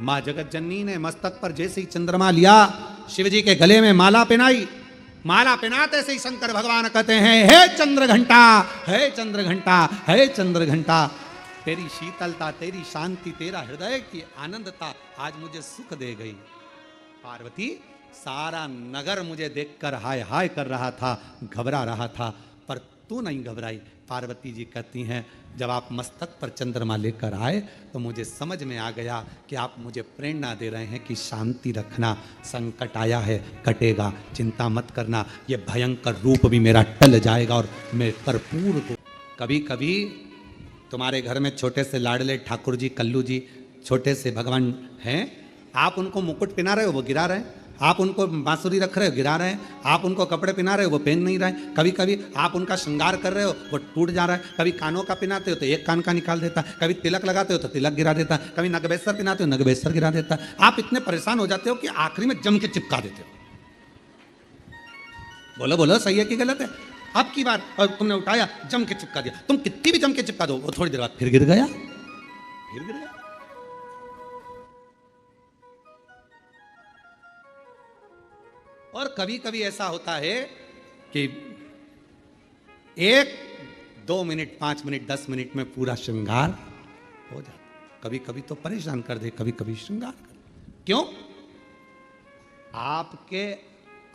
माँ जगत जननी ने मस्तक पर जैसे ही चंद्रमा लिया, शिव जी के गले में माला पहनाई। माला पहनाते से ही शंकर भगवान कहते हैं, हे चंद्र घंटा, हे चंद्र घंटा, हे चंद्र घंटा, तेरी शीतलता, तेरी शांति, तेरा हृदय की आनंदता आज मुझे सुख दे गई। पार्वती, सारा नगर मुझे देखकर हाय हाय कर रहा था, घबरा रहा था, पर तू नहीं घबराई। पार्वती जी कहती हैं, जब आप मस्तक पर चंद्रमा लेकर आए तो मुझे समझ में आ गया कि आप मुझे प्रेरणा दे रहे हैं कि शांति रखना, संकट आया है कटेगा, चिंता मत करना, ये भयंकर रूप भी मेरा टल जाएगा और मैं कर्पूर को। कभी कभी तुम्हारे घर में छोटे से लाडले ठाकुर जी, कल्लू जी, छोटे से भगवान हैं, आप उनको मुकुट पहना रहे हो, वो गिरा रहे हैं। आप उनको बांसुरी रख रहे हो, गिरा रहे हैं। आप उनको कपड़े पहना रहे हो, वो पहन नहीं रहे। कभी कभी आप उनका श्रृंगार कर रहे हो, वो टूट जा रहा है। कभी कानों का पहनाते हो तो एक कान का निकाल देता है, कभी तिलक लगाते हो तो तिलक गिरा देता है, कभी नगबेसर पहनाते हो नगबेसर गिरा देता है। आप इतने परेशान हो जाते हो कि आखिरी में जम के चिपका देते हो। बोलो बोलो, सही है कि गलत है? अब की बार और तुमने उठाया, जम के चिपका दिया। तुम कितनी भी जम के चिपका दो, वो थोड़ी देर बाद फिर गिर गया, फिर गिर गया। और कभी कभी ऐसा होता है कि 1, 2 मिनट, 5 मिनट, 10 मिनट में पूरा श्रृंगार हो जाता। कभी कभी तो परेशान कर दे, कभी कभी श्रृंगार कर दे। क्यों? आपके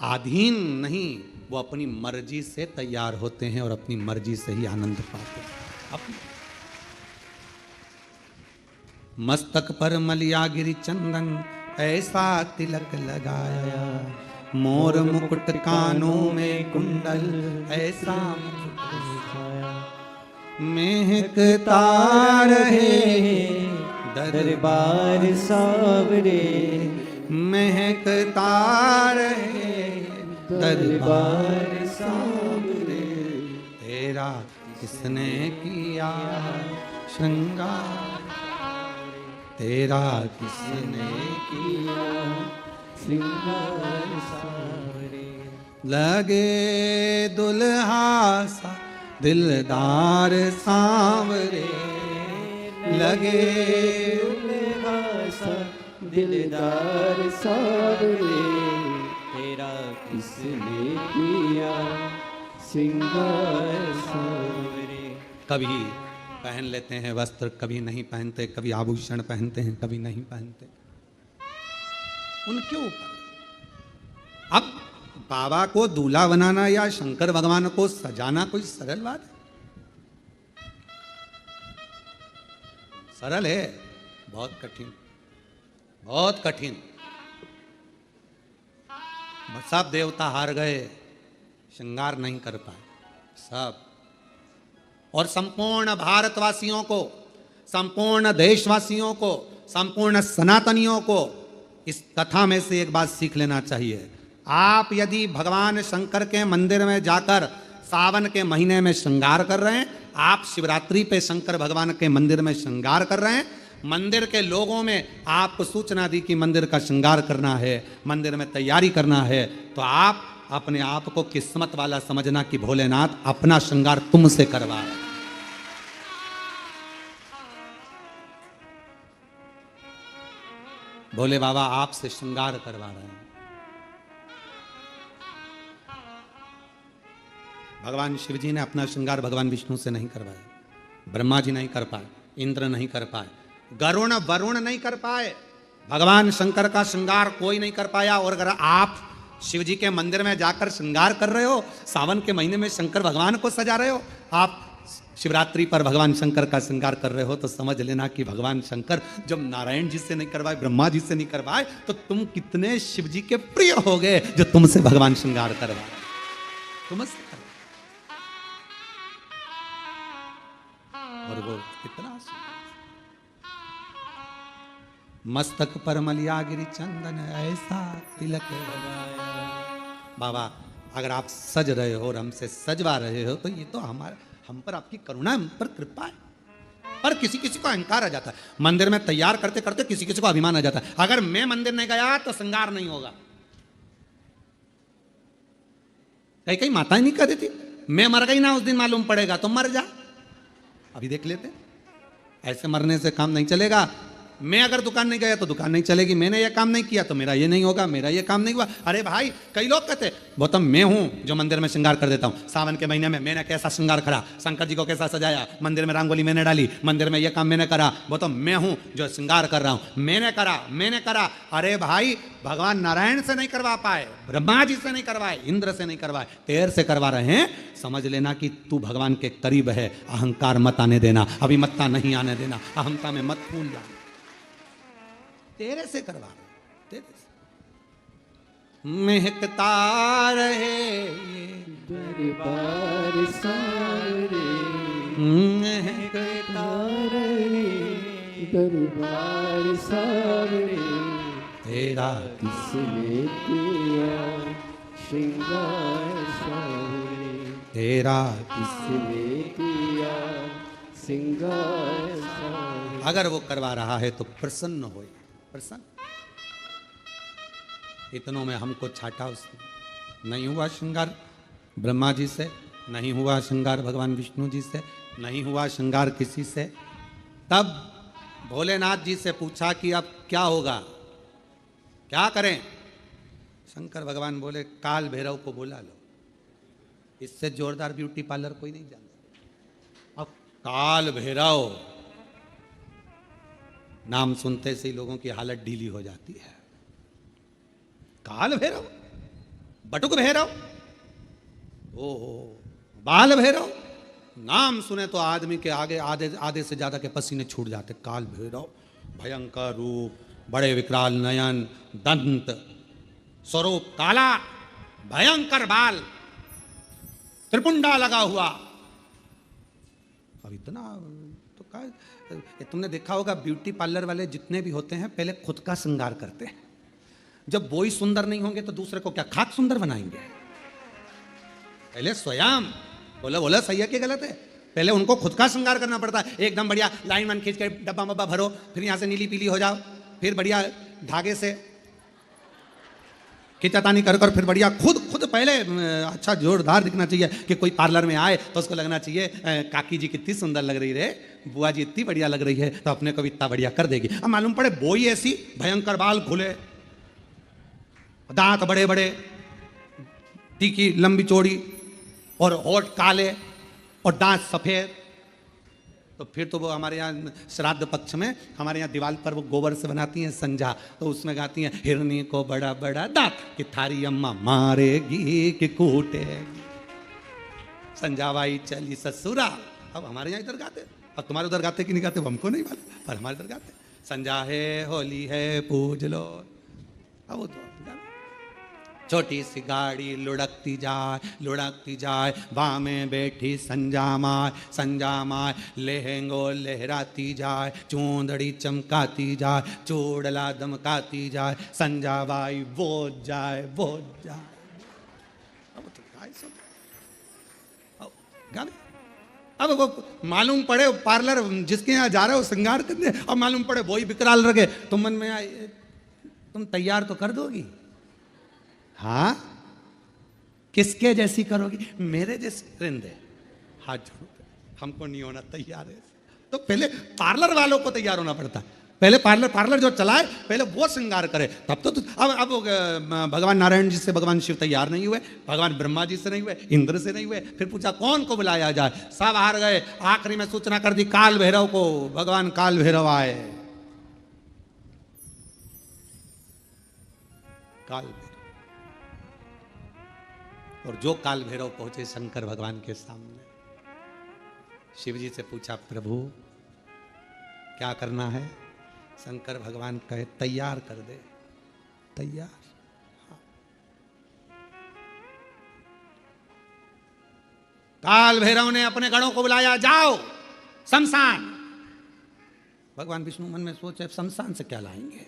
अधीन नहीं, वो अपनी मर्जी से तैयार होते हैं और अपनी मर्जी से ही आनंद पाते हैं। मस्तक पर मलिया गिरी चंदन, ऐसा तिलक लगाया, मोर मुकुट कानों में कुंडल, ऐसा महकता रहे दरबार सावरे, महकता रहे दरबार सावरे, तेरा किसने किया श्रृंगार, तेरा किसने किया श्रृंगार सावरे। लगे दुल्हा सा दिलदार सांवरे, लगे दुल्हा सा दिलदार सावरे, तेरा किसने किया श्रृंगार सावरे। कभी पहन लेते हैं वस्त्र, कभी नहीं पहनते, कभी आभूषण पहनते हैं, कभी नहीं पहनते, उनके ऊपर। अब बाबा को दूल्हा बनाना या शंकर भगवान को सजाना कोई सरल बात है? सरल है? बहुत कठिन, बहुत कठिन। सब देवता हार गए, श्रृंगार नहीं कर पाए सब। और संपूर्ण भारतवासियों को, संपूर्ण देशवासियों को, संपूर्ण सनातनियों को इस कथा में से एक बात सीख लेना चाहिए। आप यदि भगवान शंकर के मंदिर में जाकर सावन के महीने में श्रृंगार कर रहे हैं, आप शिवरात्रि पे शंकर भगवान के मंदिर में श्रृंगार कर रहे हैं, मंदिर के लोगों में आपको सूचना दी कि मंदिर का श्रृंगार करना है, मंदिर में तैयारी करना है, तो आप अपने आप को किस्मत वाला समझना कि भोलेनाथ अपना श्रृंगार तुमसे करवा रहे हैं। भोले बाबा आपसे श्रृंगार करवा रहे हैं। भगवान शिव जी ने अपना श्रृंगार भगवान विष्णु से नहीं करवाया, ब्रह्मा जी नहीं कर पाए, इंद्र नहीं कर पाए, गरुण वरुण नहीं कर पाए, भगवान शंकर का श्रृंगार कोई नहीं कर पाया। और अगर आप शिव जी के मंदिर में जाकर श्रृंगार कर रहे हो, सावन के महीने में शंकर भगवान को सजा रहे हो, आप शिवरात्रि पर भगवान शंकर का श्रृंगार कर रहे हो, तो समझ लेना कि भगवान शंकर जब नारायण जी से नहीं करवाए, ब्रह्मा जी से नहीं करवाए, तो तुम कितने शिव जी के प्रिय हो गए जो तुमसे भगवान श्रृंगार करवाए। तुमसे और वो कितना मस्तक पर मलिया गिरी चंदन, ऐसा तिलक लगाया। बाबा, अगर आप सज रहे हो और हमसे सजवा रहे हो, तो ये तो हम पर आपकी करुणा, हम पर कृपा है। पर किसी किसी को अहंकार आ जाता है, मंदिर में तैयार करते करते किसी किसी को अभिमान आ जाता है, अगर मैं मंदिर नहीं गया तो श्रृंगार नहीं होगा। कई कई माताएं नहीं कह देती, मैं मर गई ना उस दिन मालूम पड़ेगा, तो मर जा। अभी देख लेते, ऐसे मरने से काम नहीं चलेगा। मैं अगर दुकान नहीं गया तो दुकान नहीं चलेगी, मैंने ये काम नहीं किया तो मेरा ये नहीं होगा, मेरा ये काम नहीं हुआ। अरे भाई, कई लोग कहते गौतम मैं हूं जो मंदिर में श्रृंगार कर देता हूं। सावन के महीने में मैंने कैसा श्रृंगार करा, शंकर जी को कैसा सजाया, मंदिर में रंगोली मैंने डाली, मंदिर में ये काम मैंने करा, गौतम मैं हूं जो श्रृंगार कर रहा हूं, मैंने करा। अरे भाई, भगवान नारायण से नहीं करवा पाए, ब्रह्मा जी से नहीं करवाए, इंद्र से नहीं करवाए, तेरे से करवा रहे हैं। समझ लेना कि तू भगवान के करीब है। अहंकार मत आने देना, अभिमत्ता नहीं आने देना, अहंता में मत फूल जाना। तेरे से करवा रहे, तेरे से महकता रहे दरबार सारे, महकता दरबार सारे, तेरा किसने किया श्रृंगार सारे, तेरा। किसने किया श्रृंगार सारे। अगर वो करवा रहा है तो प्रसन्न हो, प्रसन्न। इतनों में हमको छाटा उसने। नहीं हुआ श्रृंगार ब्रह्मा जी से, नहीं हुआ श्रृंगार भगवान विष्णु जी से, नहीं हुआ श्रृंगार किसी से। तब भोलेनाथ जी से पूछा कि अब क्या होगा, क्या करें। शंकर भगवान बोले काल भैरव को बुला लो, इससे जोरदार ब्यूटी पार्लर कोई नहीं जानता। अब काल भैरव नाम सुनते से ही लोगों की हालत ढीली हो जाती है। काल भैरव, बटुक भैरव, ओहो, बाल भैरव, नाम सुने तो आदमी के आगे आधे से ज्यादा के पसीने छूट जाते। काल भैरव, भयंकर रूप, बड़े विकराल नयन, दंत, स्वरूप काला, भयंकर बाल, त्रिपुंडा लगा हुआ। अब इतना तो का, तुमने देखा होगा ब्यूटी पार्लर वाले जितने भी होते हैं पहले खुद का श्रृंगार करते हैं। जब वो ही सुंदर नहीं होंगे तो दूसरे को क्या खाक सुंदर बनाएंगे। पहले स्वयं बोला सही है कि गलत है, पहले उनको खुद का श्रृंगार करना पड़ता है। एकदम बढ़िया लाइन वन खींच के डब्बा मब्बा भरो, फिर यहां से नीली पीली हो जाओ, फिर बढ़िया धागे से खिंचातानी कर फिर बढ़िया खुद पहले अच्छा जोरदार दिखना चाहिए कि कोई पार्लर में आए तो उसको लगना चाहिए काकी जी कितनी सुंदर लग रही रे, बुआ जी इतनी बढ़िया लग रही है, तो अपने को भी इतना बढ़िया कर देगी। अब मालूम पड़े बोई ऐसी, भयंकर बाल खुले, दांत बड़े बड़े, टीकी लंबी चौड़ी, और होठ काले और दांत सफेद। तो फिर तो वो हमारे यहाँ श्राद्ध पक्ष में हमारे यहाँ दीवार पर वो गोबर से बनाती हैं संजा, तो उसमें गाती हैं हिरनी को बड़ा बड़ा दांत कि थारी अम्मा मारेगी कि कूटेगी, संजाबाई चली ससुरा। अब हमारे यहाँ इधर गाते, अब तुम्हारे उधर गाते कि नहीं गाते हमको नहीं मालूम, पर हमारे इधर गाते संजा है होली है पूज लो। अब वो तो छोटी सी गाड़ी लुढ़कती जाए, बाँ में बैठी संजा माय लहंगो लहराती जाए, चूंदड़ी चमकाती जाए, चूड़ला दमकाती जाए, संजा बाई बोझ जाए। अब तो गाय सब गाने। अब वो मालूम पड़े पार्लर जिसके यहाँ जा रहे हो श्रृंगार करने, अब मालूम पड़े वही विकराल रखे, तुम मन में आए तुम तैयार तो कर दोगी। हाँ, किसके जैसी करोगी, मेरे जैसी रिंदे हाथ जोड़ो, हमको नहीं होना तैयार है। तो पहले पार्लर वालों को तैयार होना पड़ता है, पहले पार्लर जो चलाए पहले वो श्रृंगार करे, तब तो अब भगवान नारायण जी से भगवान शिव तैयार नहीं हुए, भगवान ब्रह्मा जी से नहीं हुए, इंद्र से नहीं हुए, फिर पूछा कौन को बुलाया जाए, सब हार गए। आखिरी में सूचना कर दी काल भैरव को, भगवान काल भैरव आए। काल भैरव, और जो काल भैरव पहुंचे शंकर भगवान के सामने, शिव जी से पूछा प्रभु क्या करना है। शंकर भगवान कहे तैयार कर दे, तैयार। हाँ। काल भैरव ने अपने गणों को बुलाया, जाओ शमशान। भगवान विष्णु मन में सोचे शमशान से क्या लाएंगे,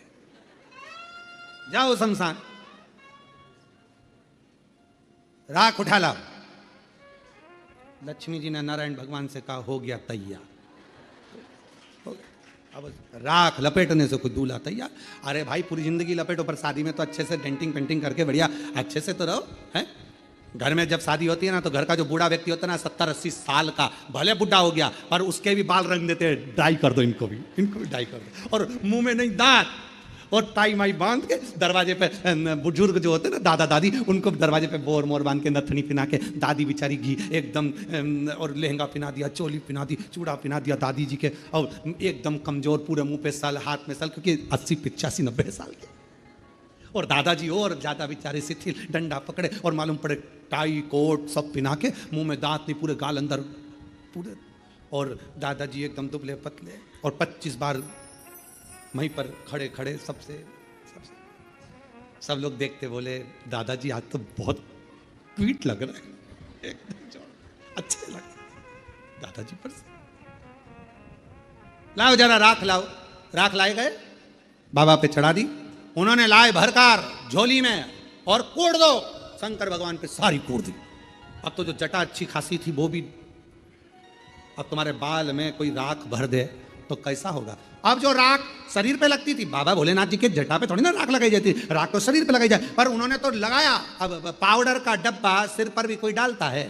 जाओ शमशान, राख उठा लाओ। लक्ष्मी जी ने नारायण भगवान से कहा हो गया तैयार, हो गया। अब राख लपेटने से कोई दूल्हा तैयार। अरे भाई पूरी जिंदगी लपेटो, पर शादी में तो अच्छे से डेंटिंग पेंटिंग करके बढ़िया अच्छे से तो रहो, हैं घर में जब शादी होती है ना, तो घर का जो बूढ़ा व्यक्ति होता है ना, 70-80 साल का, भले बुढ़ा हो गया पर उसके भी बाल रंग देते हैं, डाई कर दो इनको भी डाई कर दो, और मुंह में नहीं दांत, और टाई माई बांध के दरवाजे पे बुजुर्ग जो होते हैं ना, दादा दादी, उनको दरवाजे पे बोर मोर बांध के, नथनी पिना के, दादी बेचारी घी एकदम, और लहंगा पिना दिया, चोली पिना दी, चूड़ा पिना दिया दादी जी के, और एकदम कमजोर, पूरे मुंह पे सल, हाथ में सल, क्योंकि 80-85-90 साल के, और दादाजी और ज्यादा बेचारे शिथिल, डंडा पकड़े और मालूम पड़े टाई कोट सब पिना के, मुंह में दांत नहीं, पूरे गाल अंदर पूरे, और दादाजी एकदम दुबले पतले, और 25 बार वहीं पर खड़े खड़े सब लोग देखते, बोले दादाजी आज तो बहुत स्वीट लग रहा है, एकदम अच्छे लग दादाजी पर। लाओ जरा राख लाओ, राख लाए गए, बाबा पे चढ़ा दी, उन्होंने लाए भरकार झोली में और कोड़ दो, शंकर भगवान पे सारी कोड़ दी। अब तो जो जटा अच्छी खासी थी वो भी, अब तुम्हारे बाल में कोई राख भर दे तो कैसा होगा। अब जो राख शरीर पे लगती थी, बाबा भोलेनाथ जी के जटा पे थोड़ी ना राख लगाई जाती, राख तो शरीर पे लगाई जाए, पर उन्होंने तो लगाया। अब पाउडर का डब्बा सिर पर भी कोई डालता है,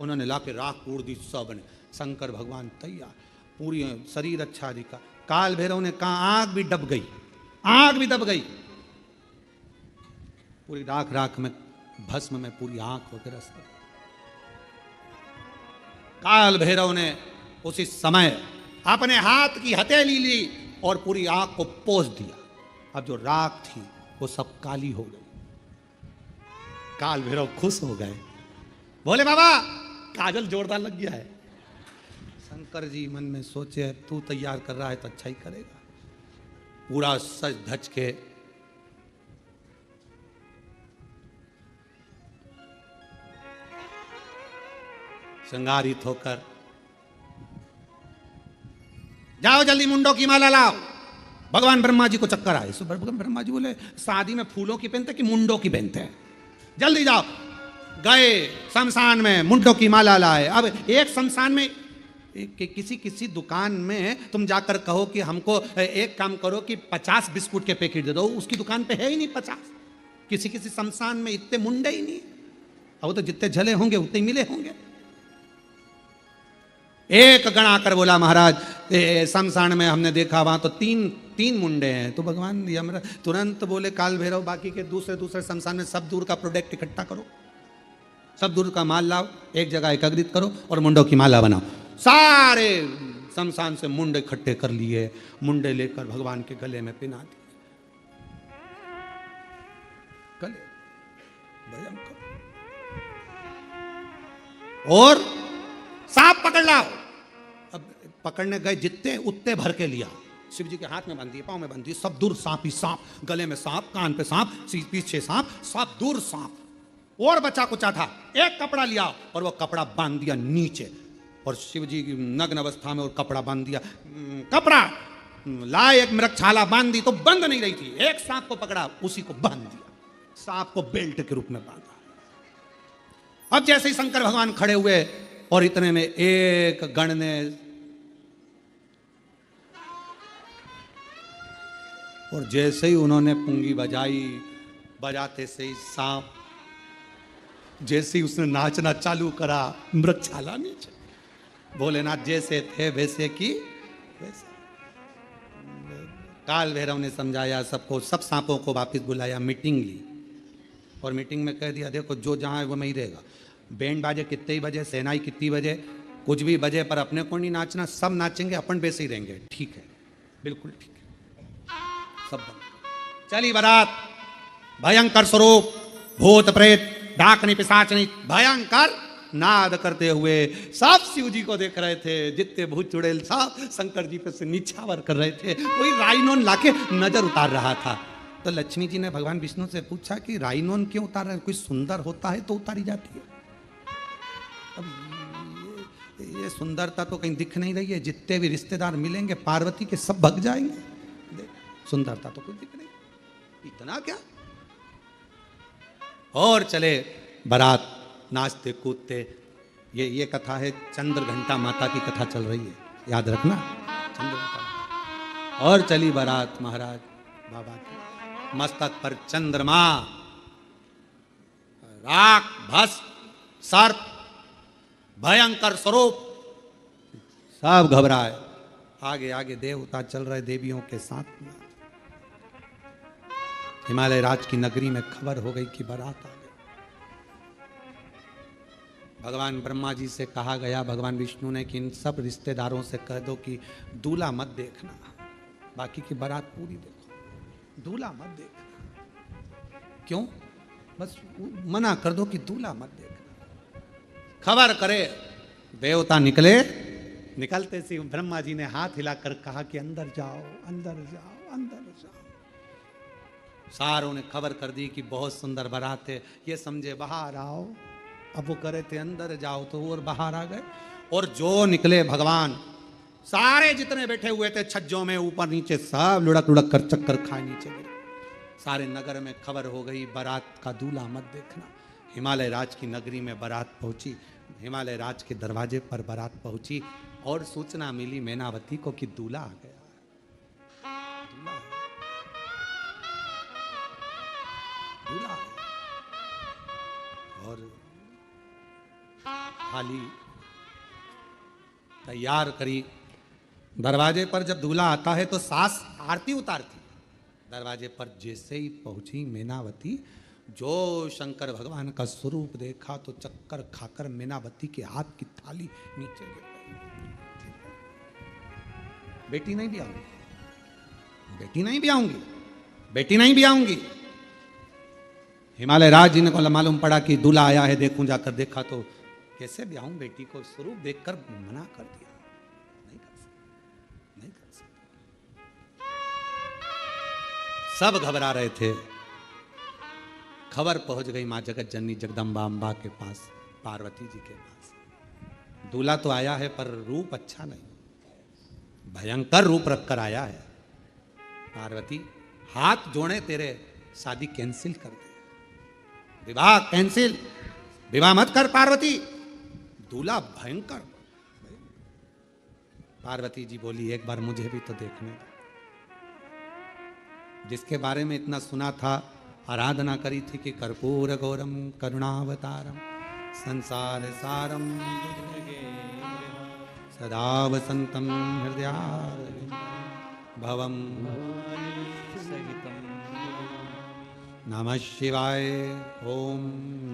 उन्होंने ला के राख कोड़ दी सब ने, शंकर भगवान तैयार, पूरी शरीर अच्छा दिखा। काल भैरव ने कहा आग भी दब गई, आग भी दब गई, पूरी राख राख में, भस्म में पूरी आंख होकर रस्ता। काल भैरव ने उसी समय अपने हाथ की हथेली ली और पूरी आंख को पोंछ दिया। अब जो राख थी वो सब काली हो गई। काल भैरव खुश हो गए, बोले बाबा काजल जोरदार लग गया है। शंकर जी मन में सोचे तू तैयार कर रहा है तो अच्छा ही करेगा। पूरा सज धज के श्रृंगारित होकर, जाओ जल्दी मुंडों की माला लाओ। भगवान ब्रह्मा जी को चक्कर आए, सो भगवान ब्रह्मा जी बोले शादी में फूलों की पहनते कि मुंडों की पहनते हैं, जल्दी जाओ। गए शमशान में, मुंडों की माला लाए। अब एक शमशान में किसी दुकान में तुम जाकर कहो कि हमको एक काम करो कि 50 बिस्कुट के पैकेट दे दो, उसकी दुकान पे है ही नहीं 50। किसी शमशान में इतने मुंडे ही नहीं, अब तो जितने झले होंगे उतने मिले होंगे। एक गण आकर बोला महाराज शमशान में हमने देखा वहां तो तीन मुंडे हैं। तो भगवान यमराज तुरंत बोले काल भैरव बाकी के दूसरे शमशान में सब दूर का प्रोडक्ट इकट्ठा करो, सब दूर का माल लाओ, एक जगह एकत्रित करो और मुंडों की माला बनाओ। सारे शमशान से मुंडे इकट्ठे कर लिए, मुंडे लेकर भगवान के गले में पिना दिए। गले भयंकर, और सांप पकड़ लाओ। अब पकड़ने गए, जितने उतने भर के लिया, शिव जी के हाथ में बांध दिए, पांव में बांध दिए, सब दूर सांप ही सांप, गले में सांप, कान पे सांप, पीछे सांप, सब दूर सांप। और बचा कुचा था, एक कपड़ा लिया और वो कपड़ा बांध दिया नीचे, और शिव जी की नग्न अवस्था में और कपड़ा बांध दिया। कपड़ा लाए, एक मृगछाला बांध दी तो बंद नहीं रही थी, एक सांप को पकड़ा उसी को बांध दिया, सांप को बेल्ट के रूप में बांधा। अब जैसे ही शंकर भगवान खड़े हुए और इतने में एक गण ने, और जैसे ही उन्होंने पुंगी बजाई, बजाते से ही सांप, जैसे ही उसने नाचना चालू करा, मृगछाला नीचे। भोलेनाथ जैसे थे वैसे की वैसे। काल भैरव ने समझाया सबको, सब सांपों को वापस बुलाया, मीटिंग ली, और मीटिंग में कह दिया देखो जो जहां है वो में ही रहेगा। बैंड बाजे कितने ही बजे, सेनाई कितनी बजे, कुछ भी बजे, पर अपने को नहीं नाचना, सब नाचेंगे, अपन वैसे ही रहेंगे। ठीक है, बिल्कुल ठीक है, सब चली बारात। भयंकर स्वरूप, भूत प्रेत डाकनी पिशाचनी भयंकर नाद करते हुए सब शिव जी को देख रहे थे। जितने भूत चुड़ैल सब शंकर जी पे से नीछावर कर रहे थे। कोई राइनोन लाके नजर उतार रहा था। तो लक्ष्मी जी ने भगवान विष्णु से पूछा कि राइनोन क्यों उतार रहे, कोई सुंदर होता है तो उतारी जाती है। अब ये सुंदरता तो कहीं दिख नहीं रही है, जितने भी रिश्तेदार मिलेंगे पार्वती के सब भग जाएंगे। सुंदरता तो कोई दिख नहीं, इतना क्या। और चले बारात, नाचते कूदते। ये कथा है, चंद्र घंटा माता की कथा चल रही है, याद रखना, चंद्र घंटा। और चली बारात महाराज बाबा की, मस्तक पर चंद्रमा, राख, भस्म, सर्प, भयंकर स्वरूप सब घबराए। आगे आगे देवता चल रहे देवियों के साथ में। हिमालय राज की नगरी में खबर हो गई कि बारात आ गई। भगवान ब्रह्मा जी से कहा गया, भगवान विष्णु ने, कि इन सब रिश्तेदारों से कह दो कि दूल्हा मत देखना, बाकी की बारात पूरी देखो, दूल्हा मत देखना। क्यों? बस मना कर दो कि दूल्हा मत देखना। खबर करे देवता निकले। निकलते से ब्रह्मा जी ने हाथ हिलाकर कहा कि अंदर जाओ, अंदर जाओ, अंदर जाओ। सारों ने खबर कर दी कि बहुत सुंदर बारात है। ये समझे बाहर आओ। अब वो करे थे अंदर जाओ, तो और बाहर आ गए। और जो निकले भगवान, सारे जितने बैठे हुए थे छज्जों में ऊपर नीचे सब लुढ़क लुढ़क कर चक्कर खाए नीचे गिरे। सारे नगर में खबर हो गई, बारात का दूल्हा मत देखना। हिमालय राज की नगरी में बारात पहुंची। हिमालय राज के दरवाजे पर बारात पहुंची और सूचना मिली मैनावती को कि दूल्हा आ गया। दूल्हा है। दूल्हा है। और थाली तैयार करी। दरवाजे पर जब दूल्हा आता है तो सास आरती उतारती। दरवाजे पर जैसे ही पहुंची मैनावती, जो शंकर भगवान का स्वरूप देखा तो चक्कर खाकर मैनावती के हाथ की थाली नीचे गिर गई। बेटी नहीं भी आऊंगी, बेटी नहीं भी आऊंगी, बेटी नहीं भी आऊंगी। हिमालय राज जी ने को मालूम पड़ा कि दूल्हा आया है, देखूं। जाकर देखा तो कैसे ब्याहूं बेटी को, स्वरूप देखकर मना कर दिया। नहीं कर सकता, नहीं कर सकता। सब घबरा रहे थे। खबर पहुंच गई मां जगत जननी जगदम्बा अम्बा के पास, पार्वती जी के पास। दूल्हा तो आया है पर रूप अच्छा नहीं, भयंकर रूप रखकर आया है। पार्वती हाथ जोड़े तेरे, शादी कैंसिल कर दे, विवाह कैंसिल, विवाह मत कर पार्वती, दूल्हा भयंकर। पार्वती जी बोली, एक बार मुझे भी तो देखने दो। जिसके बारे में इतना सुना था, आराधना करी थी कि कर्पूर गौरम करुणावतारम संसार सारम सदा वसंतम हृदयारविंदं भवम नमः शिवाय। ओम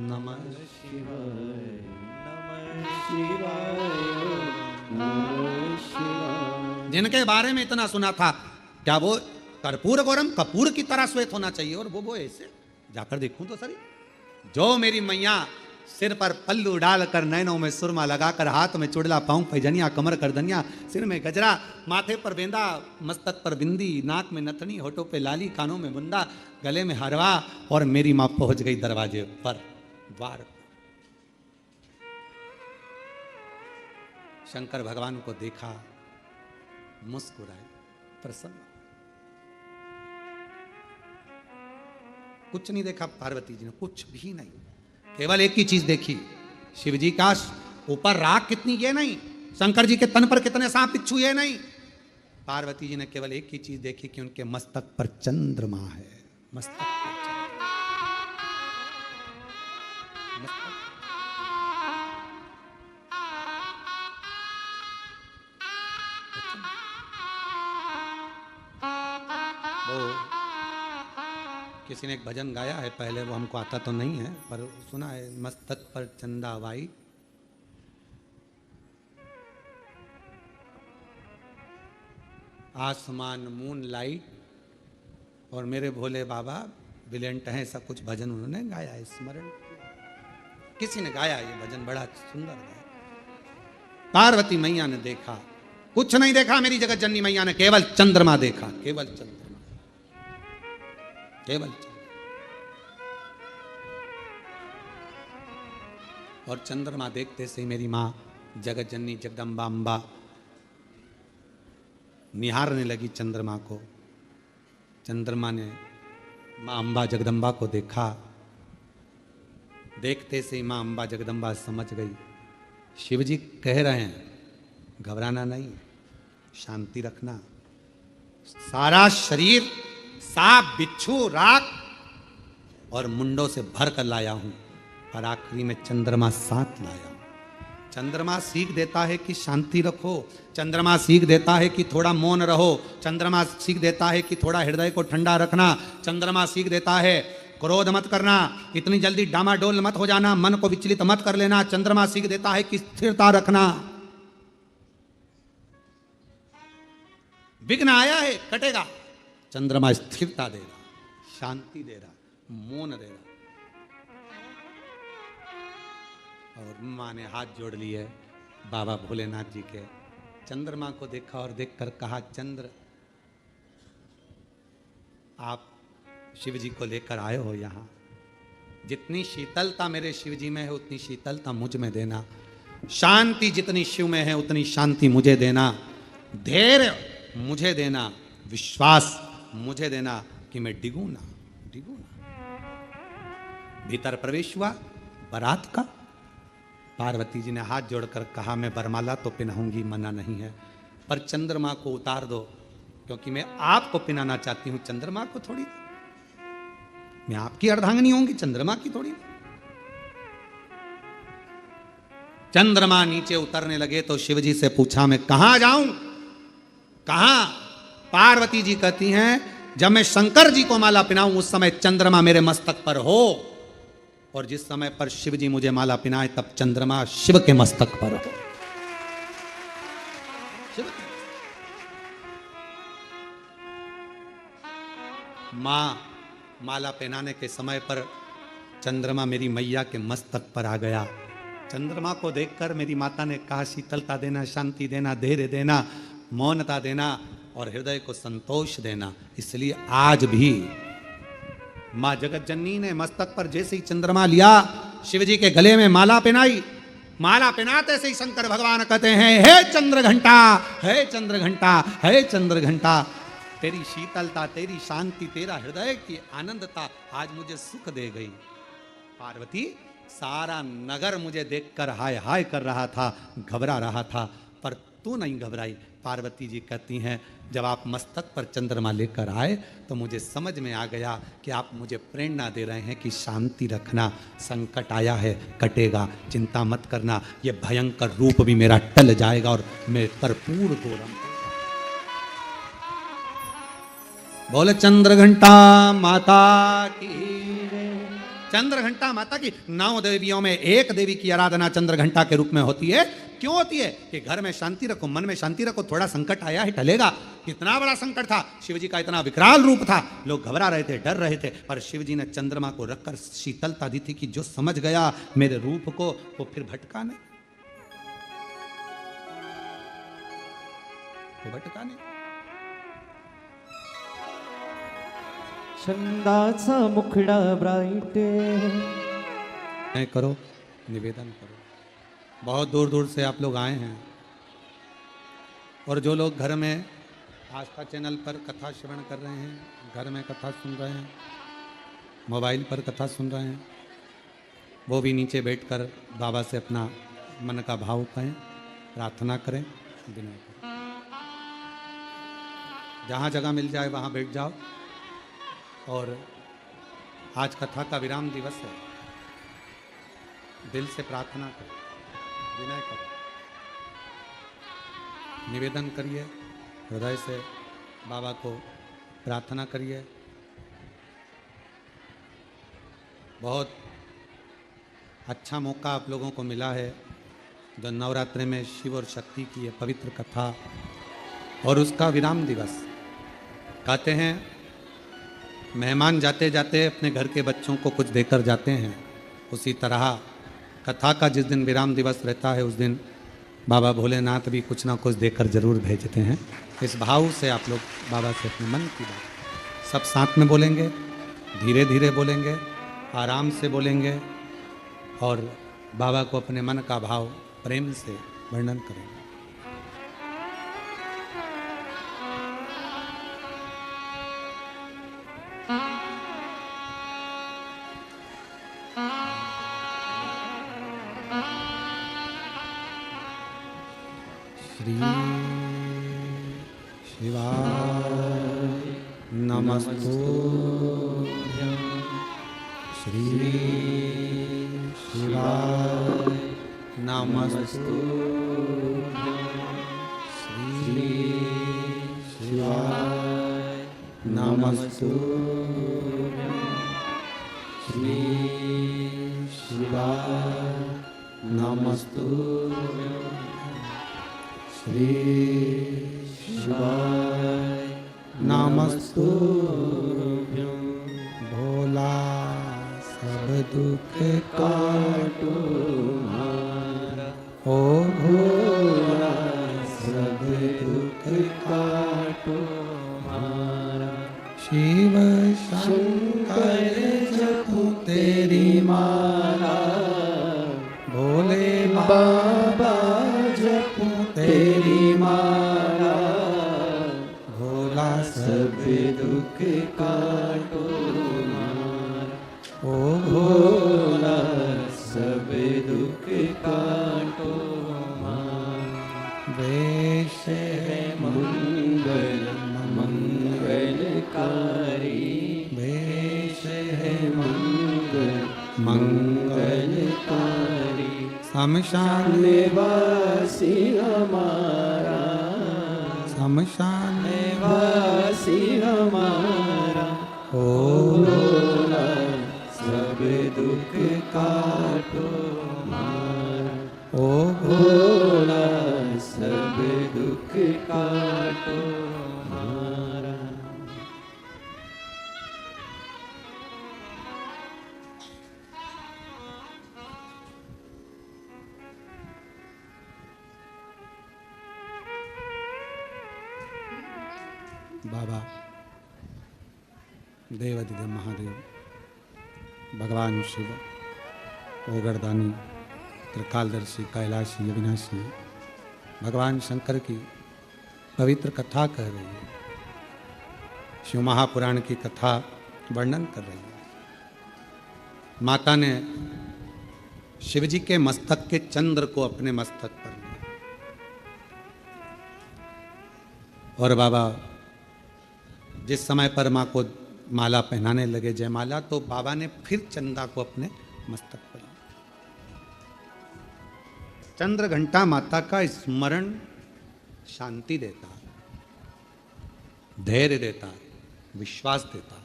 नमः शिवाय। जिनके बारे में इतना सुना था, क्या वो कर्पूर गौरम कपूर की तरह श्वेत होना चाहिए? और वो ऐसे जाकर देखूं तो सही। जो मेरी मैया सिर पर पल्लू डालकर, नैनों में सुरमा लगाकर, हाथ में चुड़ला, पांव पैजनिया, कमर करदनिया, सिर में गजरा, माथे पर बेंदा, मस्तक पर बिंदी, नाक में नथनी, होठों पे लाली, कानों में बुंदा, गले में हरवा, और मेरी मां पहुंच गई दरवाजे पर, द्वार पर। शंकर भगवान को देखा, मुस्कुराए, प्रसन्न। कुछ नहीं देखा पार्वती जी ने, कुछ भी नहीं। केवल एक ही चीज देखी, शिव जी का ऊपर राख कितनी, ये नहीं। शंकर जी के तन पर कितने सांप बिच्छू, ये नहीं। पार्वती जी ने केवल एक ही चीज देखी कि उनके मस्तक पर चंद्रमा है। मस्तक पर किसी ने एक भजन गाया है पहले, वो हमको आता तो नहीं है पर सुना है, मस्तक पर चंदा वाई, आसमान मून लाइट, और मेरे भोले बाबा ब्रिलियंट हैं, ऐसा कुछ भजन उन्होंने गाया है, स्मरण किसी ने गाया ये भजन, बड़ा सुंदर है। पार्वती मैया ने देखा, कुछ नहीं देखा मेरी जगत जननी मैया ने, केवल चंद्रमा देखा, केवल चंद्रमा, केवल चंद्रमा। और चंद्रमा देखते से मेरी माँ जगत जननी जगदम्बा अम्बा निहारने लगी चंद्रमा को। चंद्रमा ने माँ अम्बा जगदम्बा को देखा। देखते से माँ अम्बा जगदम्बा समझ गई, शिव जी कह रहे हैं घबराना नहीं, शांति रखना। सारा शरीर सांप बिच्छू राख और मुंडों से भर कर लाया हूं, और आखिरी में चंद्रमा साथ लाया। चंद्रमा सीख देता है कि शांति रखो, चंद्रमा सीख देता है कि थोड़ा मौन रहो, चंद्रमा सीख देता है कि थोड़ा हृदय को ठंडा रखना, चंद्रमा सीख देता है क्रोध मत करना, इतनी जल्दी डामाडोल मत हो जाना, मन को विचलित मत कर लेना। चंद्रमा सीख देता है कि स्थिरता रखना। विघ्न आया है, कटेगा, चंद्रमा स्थिरता देगा, शांति दे रहा, मौन दे रहा। और माँ ने हाथ जोड़ लिए बाबा भोलेनाथ जी के, चंद्रमा को देखा और देखकर कहा, चंद्र आप शिव जी को लेकर आए हो यहाँ, जितनी शीतलता मेरे शिव जी में है उतनी शीतलता मुझ में देना, शांति जितनी शिव में है उतनी शांति मुझे देना, धैर्य मुझे देना, विश्वास मुझे देना कि मैं डिगू ना। भीतर प्रवेश हुआ बारात का। पार्वती जी ने हाथ जोड़कर कहा, मैं बरमाला तो पहनाऊंगी, मना नहीं है, पर चंद्रमा को उतार दो, क्योंकि मैं आपको पहनाना चाहती हूं, चंद्रमा को थोड़ी। मैं आपकी अर्धांगिनी होंगी, चंद्रमा की थोड़ी। चंद्रमा नीचे उतरने लगे तो शिवजी से पूछा, मैं कहां जाऊं, कहां? पार्वती जी कहती हैं, जब मैं शंकर जी को माला पहनाऊं उस समय चंद्रमा मेरे मस्तक पर हो, और जिस समय पर शिव जी मुझे माला पहनाए तब चंद्रमा शिव के मस्तक पर हो। मां माला पहनाने के समय पर चंद्रमा मेरी मैया के मस्तक पर आ गया। चंद्रमा को देखकर मेरी माता ने कहा, शीतलता देना, शांति देना, धैर्य देना, मौनता देना और हृदय को संतोष देना। इसलिए आज भी मां जगत जननी ने मस्तक पर जैसे ही चंद्रमा लिया, शिवजी के गले में माला पहनाई। माला पहनाते से ही शंकर भगवान कहते हैं, हे चंद्र घंटा, हे चंद्र घंटा, हे चंद्र घंटा, तेरी शीतलता, तेरी शांति, तेरा हृदय की आनंदता आज मुझे सुख दे गई। पार्वती, सारा नगर मुझे देखकर हाय हाय कर रहा था, घबरा रहा था, पर तू नहीं घबराई। पार्वती जी कहती हैं, जब आप मस्तक पर चंद्रमा लेकर आए तो मुझे समझ में आ गया कि आप मुझे प्रेरणा दे रहे हैं कि शांति रखना, संकट आया है, कटेगा, चिंता मत करना, ये भयंकर रूप भी मेरा टल जाएगा और मैं कर्पूर को रंग। बोले चंद्र घंटा माता की, चंद्र घंटा माता की। 9 देवियों में एक देवी की आराधना चंद्र घंटा के रूप में होती है। क्यों होती है? कि घर में शांति रखो, मन में शांति रखो, थोड़ा संकट आया है, टलेगा। कितना बड़ा संकट था, शिवजी का इतना विकराल रूप था, लोग घबरा रहे थे, डर रहे थे, पर शिवजी ने चंद्रमा को रखकर शीतलता दी थी कि जो समझ गया मेरे रूप को वो फिर भटका नहीं, वो भटका नहीं। छंदाचा मुखडा ब्राइट करो, निवेदन करो। बहुत दूर दूर से आप लोग आए हैं, और जो लोग घर में आस्था चैनल पर कथा श्रवण कर रहे हैं, घर में कथा सुन रहे हैं, मोबाइल पर कथा सुन रहे हैं, वो भी नीचे बैठकर बाबा से अपना मन का भाव कहें, प्रार्थना करें, विनय करें। जहाँ जगह मिल जाए वहाँ बैठ जाओ। और आज कथा का विराम दिवस है, दिल से प्रार्थना करो, विनय करो, निवेदन करिए, हृदय से बाबा को प्रार्थना करिए। बहुत अच्छा मौका आप लोगों को मिला है, जो नवरात्रि में शिव और शक्ति की ये पवित्र कथा और उसका विराम दिवस। कहते हैं मेहमान जाते जाते अपने घर के बच्चों को कुछ देकर जाते हैं, उसी तरह कथा का जिस दिन विराम दिवस रहता है उस दिन बाबा भोलेनाथ भी कुछ ना कुछ देकर जरूर भेजते हैं। इस भाव से आप लोग बाबा से अपने मन की बात सब साथ में बोलेंगे, धीरे धीरे बोलेंगे, आराम से बोलेंगे, और बाबा को अपने मन का भाव प्रेम से वर्णन करेंगे। श्री शिवाय नमस्तुभ्यं श्री शिवाय नमस्तु श्री शिवाय नमस्तु श्री शिवाय नमस्तु श्री शिवाय नमस्तु भोला सब दुख काटो मारा, ओ भोला सब दुख काटो मारा। शिव शंकर जपो तेरी माला, भोले बाबा जपो तेरी माला, भोला सब दुख काटो मारा, ओ भोला सब दुख काटो मारा। वेश है मंगल मंगलकारी, वेश है मंगल मंगलकारी। शमशान निवासी हमारा, शमशान निवासी हमारा, ओ भोला सब दुख काटो मारा, ओ भोला सब दुख काटो मारा। बाबा देवाधिदेव महादेव भगवान शिव ओगरदानी त्रिकालदर्शी कैलाशी अविनाशी भगवान शंकर की पवित्र कथा कह रही है। शिव महापुराण की कथा वर्णन कर रही है। माता ने शिवजी के मस्तक के चंद्र को अपने मस्तक पर लिया और बाबा जिस समय पर माँ को माला पहनाने लगे जयमाला, तो बाबा ने फिर चंदा को अपने मस्तक पर लिया। चंद्र घंटा माता का स्मरण शांति देता, धैर्य देता, विश्वास देता।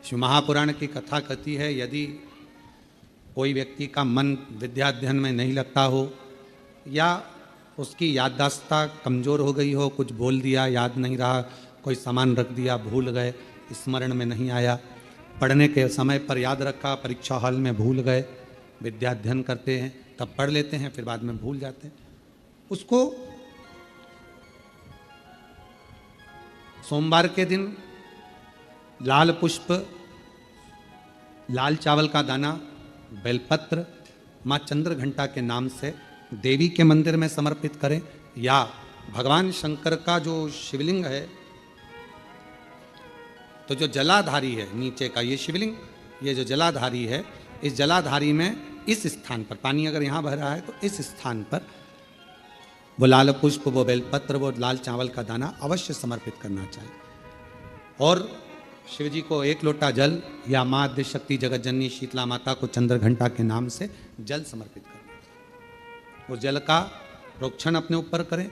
शिव महापुराण की कथा कहती है, यदि कोई व्यक्ति का मन विद्याध्ययन में नहीं लगता हो या उसकी याददाश्त कमज़ोर हो गई हो, कुछ बोल दिया याद नहीं रहा, कोई सामान रख दिया भूल गए, स्मरण में नहीं आया, पढ़ने के समय पर याद रखा, परीक्षा हॉल में भूल गए, विद्याध्ययन करते हैं तब पढ़ लेते हैं फिर बाद में भूल जाते हैं, उसको सोमवार के दिन लाल पुष्प, लाल चावल का दाना, बेलपत्र माँ चंद्र घंटा के नाम से देवी के मंदिर में समर्पित करें, या भगवान शंकर का जो शिवलिंग है, तो जो जलाधारी है नीचे का ये शिवलिंग, ये जो जलाधारी है, इस जलाधारी में इस स्थान पर पानी अगर यहाँ बह रहा है तो इस स्थान पर वो लाल पुष्प, वो बेलपत्र, वो लाल चावल का दाना अवश्य समर्पित करना चाहिए। और शिव जी को एक लोटा जल या माँ आद्य शक्ति जगत जननी शीतला माता को चंद्र घंटा के नाम से जल समर्पित करना चाहिए। उस जल का प्रोक्षण अपने ऊपर करें।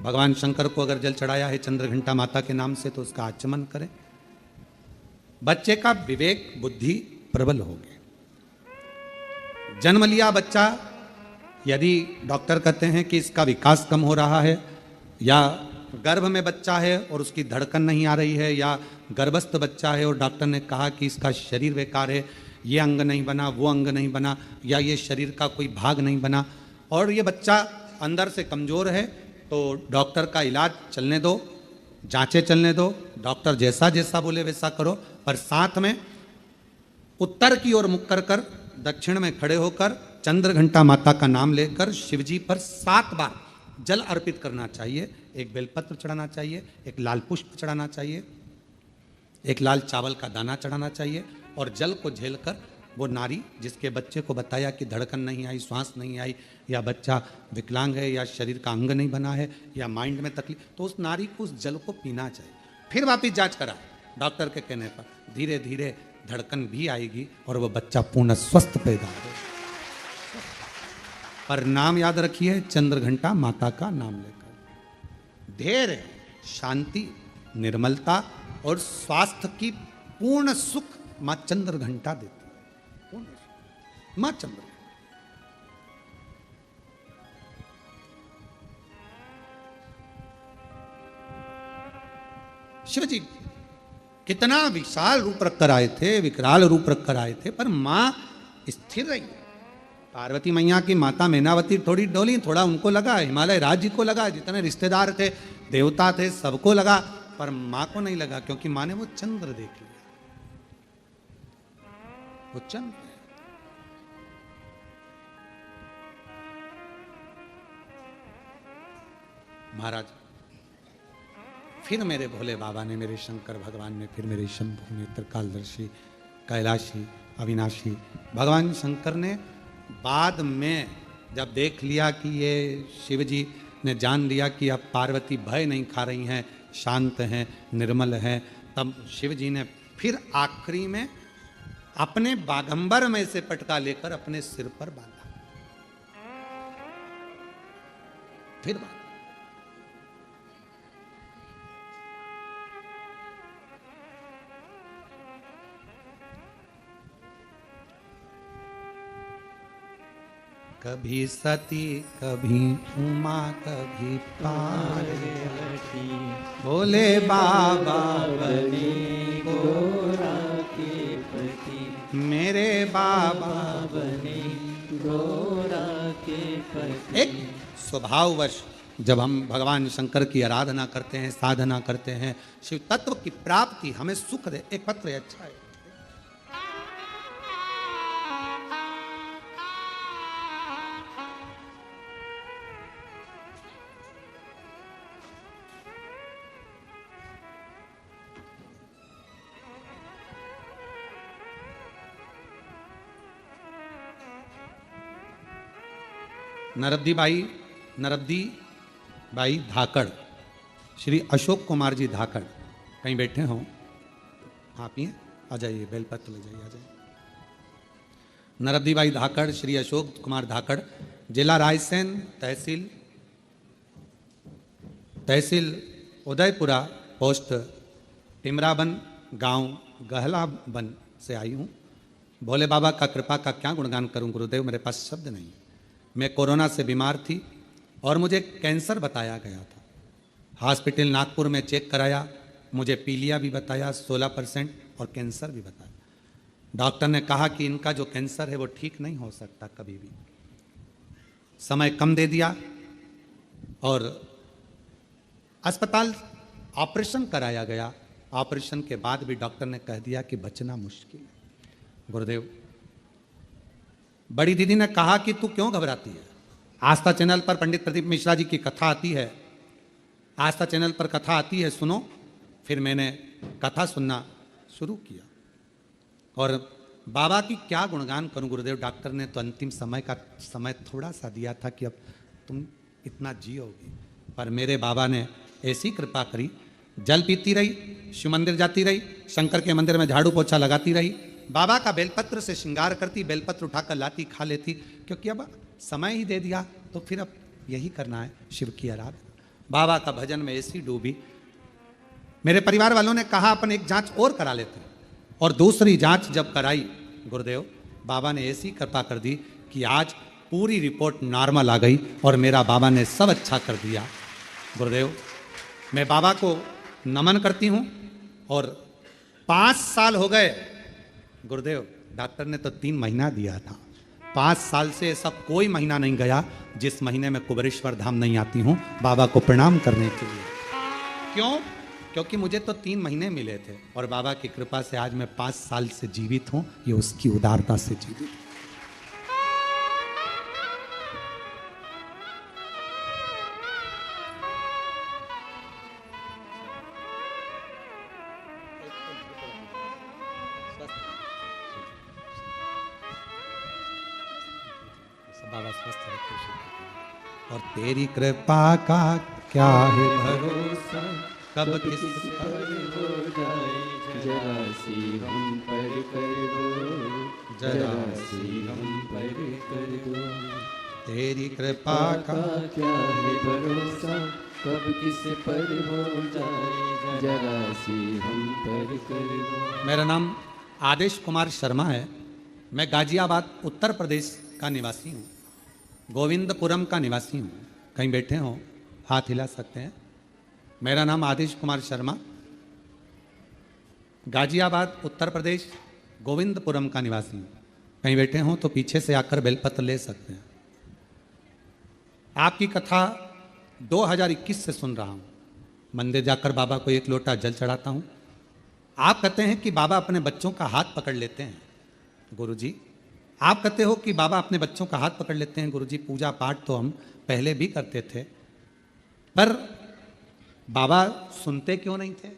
भगवान शंकर को अगर जल चढ़ाया है चंद्र घंटा माता के नाम से तो उसका आचमन करें। बच्चे का विवेक बुद्धि प्रबल हो गए। जन्म लिया बच्चा, यदि डॉक्टर कहते हैं कि इसका विकास कम हो रहा है, या गर्भ में बच्चा है और उसकी धड़कन नहीं आ रही है, या गर्भस्थ बच्चा है और डॉक्टर ने कहा कि इसका शरीर बेकार है, ये अंग नहीं बना, वो अंग नहीं बना, या ये शरीर का कोई भाग नहीं बना, और ये बच्चा अंदर से कमज़ोर है, तो डॉक्टर का इलाज चलने दो, जांचें चलने दो, डॉक्टर जैसा जैसा बोले वैसा करो, पर साथ में उत्तर की ओर मुख कर दक्षिण में खड़े होकर चंद्र घंटा माता का नाम लेकर शिवजी पर 7 बार जल अर्पित करना चाहिए। एक बेलपत्र चढ़ाना चाहिए, एक लाल पुष्प चढ़ाना चाहिए, एक लाल चावल का दाना चढ़ाना चाहिए, और जल को झेलकर वो नारी जिसके बच्चे को बताया कि धड़कन नहीं आई, श्वास नहीं आई, या बच्चा विकलांग है, या शरीर का अंग नहीं बना है, या माइंड में तकलीफ, तो उस नारी को उस जल को पीना चाहिए। फिर वापिस जांच करा डॉक्टर के कहने पर, धीरे धीरे धड़कन भी आएगी और वो बच्चा पूर्ण स्वस्थ पैदा हो। पर नाम याद रखिए, चंद्रघंटा माता का नाम लेकर धैर्य, शांति, निर्मलता और स्वास्थ्य की पूर्ण सुख मां चंद्रघंटा देती है। पूर्ण सुख मां चंद्र। शिव जी कितना विशाल रूप रखकर आए थे, विकराल रूप रखकर आए थे, पर मां स्थिर रही। पार्वती मैया की माता मैनावती थोड़ी डोली, थोड़ा उनको लगा, हिमालय राज्य को लगा, जितने रिश्तेदार थे, देवता थे, सबको लगा, पर मां को नहीं लगा, क्योंकि मां ने वो चंद्र देख लिया। वो चंद्र है। महाराज, फिर मेरे भोले बाबा ने, मेरे शंकर भगवान ने, फिर मेरे शंभु ने, त्रिकालदर्शी, कैलाशी, अविनाशी भगवान शंकर ने बाद में जब देख लिया कि ये शिव जी ने जान लिया कि अब पार्वती भय नहीं खा रही हैं, शांत हैं, निर्मल हैं, तब शिव जी ने फिर आखिरी में अपने बागंबर में से पटका लेकर अपने सिर पर बांधा। फिर बांधा। कभी सती, कभी उमा, कभी पार्वती, भोले बाबा बने गोरा के पति, मेरे बाबा बने गोरा के पति। एक स्वभाववश जब हम भगवान शंकर की आराधना करते हैं, साधना करते हैं, शिव तत्व की प्राप्ति हमें सुख दे। एक पत्र है, अच्छा है। नरद्दी बाई धाकड़, श्री अशोक कुमार जी धाकड़ कहीं बैठे हों, आप ही हैं, आ जाइए, बेलपत्र ले जाइए, आ जाइए। नरद्दी बाई धाकड़, श्री अशोक कुमार धाकड़, जिला रायसेन, तहसील उदयपुरा, पोस्ट टिमराबन, गांव गहलाबन से आई हूँ। भोले बाबा का कृपा का क्या गुणगान करूं गुरुदेव, मेरे पास शब्द नहीं। मैं कोरोना से बीमार थी और मुझे कैंसर बताया गया था। हॉस्पिटल नागपुर में चेक कराया, मुझे पीलिया भी बताया 16% और कैंसर भी बताया। डॉक्टर ने कहा कि इनका जो कैंसर है वो ठीक नहीं हो सकता कभी भी। समय कम दे दिया और अस्पताल ऑपरेशन कराया गया। ऑपरेशन के बाद भी डॉक्टर ने कह दिया कि बचना मुश्किल है। गुरुदेव, बड़ी दीदी ने कहा कि तू क्यों घबराती है। आस्था चैनल पर पंडित प्रदीप मिश्रा जी की कथा आती है, आस्था चैनल पर कथा आती है, सुनो। फिर मैंने कथा सुनना शुरू किया और बाबा की क्या गुणगान करूं गुरुदेव। डॉक्टर ने तो अंतिम समय का समय थोड़ा सा दिया था कि अब तुम इतना जियोगी, पर मेरे बाबा ने ऐसी कृपा करी, जल पीती रही, शिव मंदिर जाती रही, शंकर के मंदिर में झाड़ू पोछा लगाती रही, बाबा का बेलपत्र से श्रृंगार करती, बेलपत्र उठाकर लाती, खा लेती, क्योंकि अब समय ही दे दिया तो फिर अब यही करना है, शिव की आराधना। बाबा का भजन में ऐसी डूबी। मेरे परिवार वालों ने कहा अपन एक जांच और करा लेते हैं, और दूसरी जांच जब कराई गुरुदेव, बाबा ने ऐसी कृपा कर दी कि आज पूरी रिपोर्ट नॉर्मल आ गई और मेरा बाबा ने सब अच्छा कर दिया। गुरुदेव, मैं बाबा को नमन करती हूँ। और 5 साल हो गए गुरुदेव, डॉक्टर ने तो 3 महीना दिया था, 5 साल से ऐसा कोई महीना नहीं गया जिस महीने में कुबेरेश्वर धाम नहीं आती हूँ बाबा को प्रणाम करने के लिए। क्यों? क्योंकि मुझे तो 3 महीने मिले थे और बाबा की कृपा से आज मैं 5 साल से जीवित हूँ। ये उसकी उदारता से जीवित हूँ। बाबा स्वस्थ रखे और तेरी कृपा का क्या है भरोसा, कब किस हो जाए जरा सी हम पर कर दो, जरा सी हम पर कर दो। तेरी कृपा का क्या है भरोसा, कब किस पर हो जाए, जरा सी हम पर कर दो। मेरा नाम आदेश कुमार शर्मा है। मैं गाजियाबाद उत्तर प्रदेश का निवासी हूँ, गोविंदपुरम का निवासी हूँ। कहीं बैठे हो, हाथ हिला सकते हैं। मेरा नाम आदेश कुमार शर्मा, गाजियाबाद उत्तर प्रदेश, गोविंदपुरम का निवासी हूँ। कहीं बैठे हो तो पीछे से आकर बेलपत्र ले सकते हैं। आपकी कथा 2021 से सुन रहा हूँ। मंदिर जाकर बाबा को एक लोटा जल चढ़ाता हूँ। आप कहते हैं कि बाबा अपने बच्चों का हाथ पकड़ लेते हैं। गुरुजी, आप कहते हो कि बाबा अपने बच्चों का हाथ पकड़ लेते हैं। गुरुजी, पूजा पाठ तो हम पहले भी करते थे, पर बाबा सुनते क्यों नहीं थे?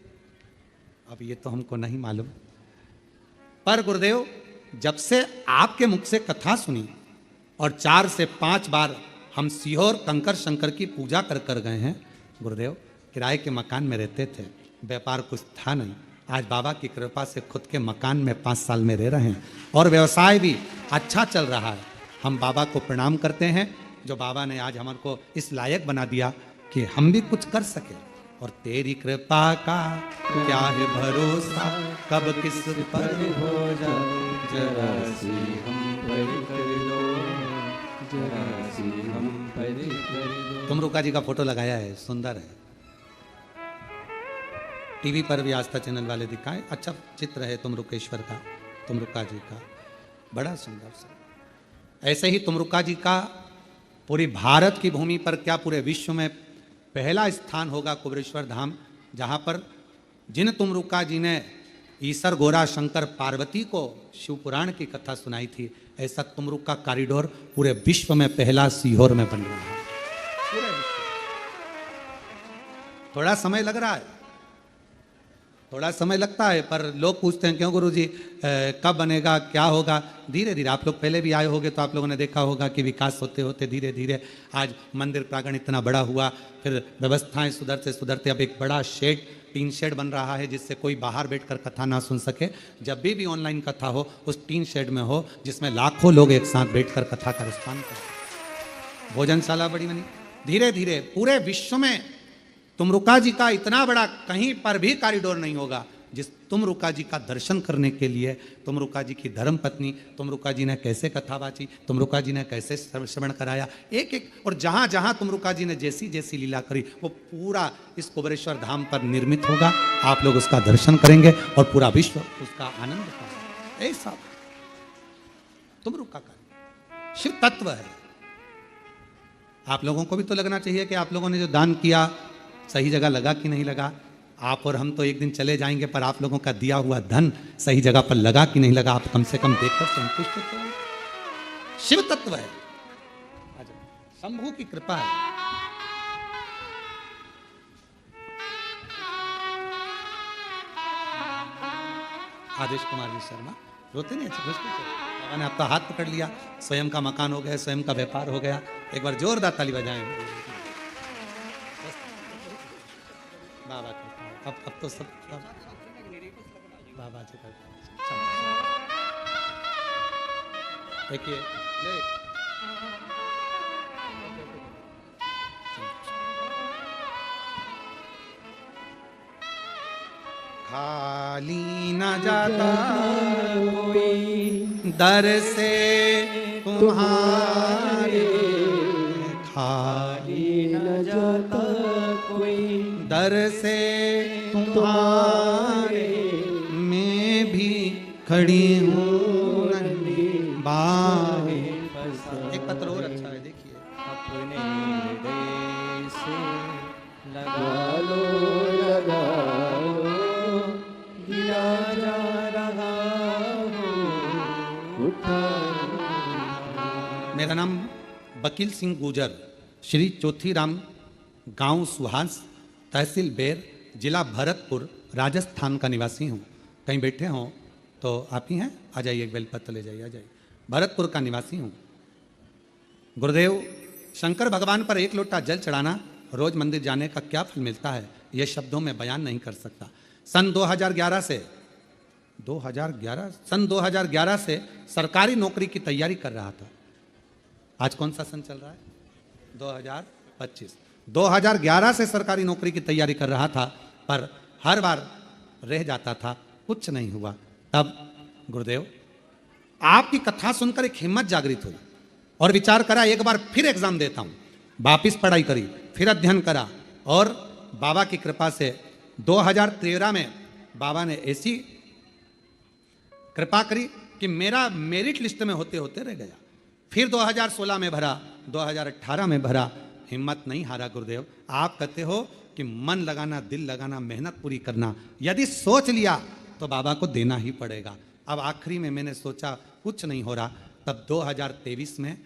अब ये तो हमको नहीं मालूम। पर गुरुदेव, जब से आपके मुख से कथा सुनी और 4 से 5 बार हम सीहोर कंकर शंकर की पूजा कर कर गए हैं। गुरुदेव, किराए के मकान में रहते थे, व्यापार कुछ था नहीं। आज बाबा की कृपा से खुद के मकान में 5 साल में रह रहे हैं और व्यवसाय भी अच्छा चल रहा है। हम बाबा को प्रणाम करते हैं, जो बाबा ने आज हमारे को इस लायक बना दिया कि हम भी कुछ कर सके। और तेरी कृपा का क्या है भरोसा, कब किस पर हो जाए, जरा सी हम पर कर दो, जरा सी हम पर कर दो। तुमरुका जी का फोटो लगाया है, सुंदर है। टीवी पर भी आस्था चैनल वाले दिखाए, अच्छा चित्र है तुमरुकेश्वर का, तुमरुका जी का, बड़ा सुंदर सा। ऐसे ही तुमरुका जी का पूरी भारत की भूमि पर, क्या पूरे विश्व में पहला स्थान होगा कुबेरेश्वर धाम, जहाँ पर जिन तुमरुका जी ने ईसर गोरा शंकर पार्वती को शिव पुराण की कथा सुनाई थी, ऐसा तुमरुका कॉरिडोर पूरे विश्व में पहला सीहोर में बन रहा है। पूरे विश्व। थोड़ा समय लग रहा है, थोड़ा समय लगता है, पर लोग पूछते हैं क्यों गुरुजी कब बनेगा, क्या होगा? धीरे धीरे। आप लोग पहले भी आए होंगे तो आप लोगों ने देखा होगा कि विकास होते होते धीरे धीरे आज मंदिर प्रांगण इतना बड़ा हुआ, फिर व्यवस्थाएं सुधरते सुधरते अब एक बड़ा शेड, टीन शेड बन रहा है, जिससे कोई बाहर बैठकर कथा ना सुन सके। जब भी ऑनलाइन कथा हो उस टीन शेड में हो, जिसमें लाखों लोग एक साथ बैठकर कथा का अनुष्ठान करें। भोजनशाला बड़ी बनी। धीरे धीरे पूरे विश्व में तुमरुका जी का इतना बड़ा कहीं पर भी कॉरिडोर नहीं होगा, जिस तुमरुका जी का दर्शन करने के लिए तुमरुका जी की धर्म पत्नी, तुमरुका जी ने कैसे कथा बाची, तुमरुका जी ने कैसे श्रवण कराया, एक एक, और जहाँ जहाँ तुमरुका जी ने जैसी जैसी लीला करी, वो पूरा इस कुबेरेश्वर धाम पर निर्मित होगा। आप लोग उसका दर्शन करेंगे और पूरा विश्व उसका आनंद पाएगा। ऐसा तुमरुका का शिव तत्व है। आप लोगों को भी तो लगना चाहिए कि आप लोगों ने जो दान किया सही जगह लगा कि नहीं लगा। आप और हम तो एक दिन चले जाएंगे, पर आप लोगों का दिया हुआ धन सही जगह पर लगा कि नहीं लगा, आप कम से कम देखकर संतुष्ट तो हो। शिव तत्व है, शंभू की कृपा है। आदेश कुमार जी शर्मा रोते नहीं, अच्छे खुश बाबा ने आपका हाथ पकड़ लिया, स्वयं का मकान हो गया, स्वयं का व्यापार हो गया। एक बार जोरदार ताली बजाएं बाबा के। अब तो सब बाबा जी का देखिए, खाली न जाता कोई दर से तुम्हारे, खाली न जाता कोई दर से तुम्हारे, मैं भी खड़ी हूँ नन्ही बाहें। एक पत्र और अच्छा है, देखिए। अपने हृदय से लगा लो, लगा लो, गिरा जा रहा हो, उठा। मेरा नाम वकील सिंह गुजर, श्री चौथीराम, गांव सुहास, तहसील बेर, जिला भरतपुर, राजस्थान का निवासी हूँ। कहीं बैठे हों तो आप ही हैं, आ जाइए, एक बेलपत्र ले जाइए, आ जाइए। भरतपुर का निवासी हूँ। गुरुदेव, शंकर भगवान पर एक लोटा जल चढ़ाना, रोज मंदिर जाने का क्या फल मिलता है, यह शब्दों में बयान नहीं कर सकता। सन 2011 से 2011 सन 2011 से सरकारी नौकरी की तैयारी कर रहा था। आज कौन सा सन चल रहा है? 2025। 2011 से सरकारी नौकरी की तैयारी कर रहा था, पर हर बार रह जाता था, कुछ नहीं हुआ। तब गुरुदेव आपकी कथा सुनकर एक हिम्मत जागृत हुई और विचार करा एक बार फिर एग्जाम देता हूं। वापिस पढ़ाई करी, फिर अध्ययन करा और बाबा की कृपा से 2013 में बाबा ने ऐसी कृपा करी कि मेरा मेरिट लिस्ट में होते होते रह गया। फिर 2016 में भरा, 2018 में भरा, हिम्मत नहीं हारा गुरुदेव। आप कहते हो कि मन लगाना, दिल लगाना, मेहनत पूरी करना, यदि सोच लिया तो बाबा को देना ही पड़ेगा। अब आखिरी में मैंने सोचा कुछ नहीं हो रहा, तब 2023 में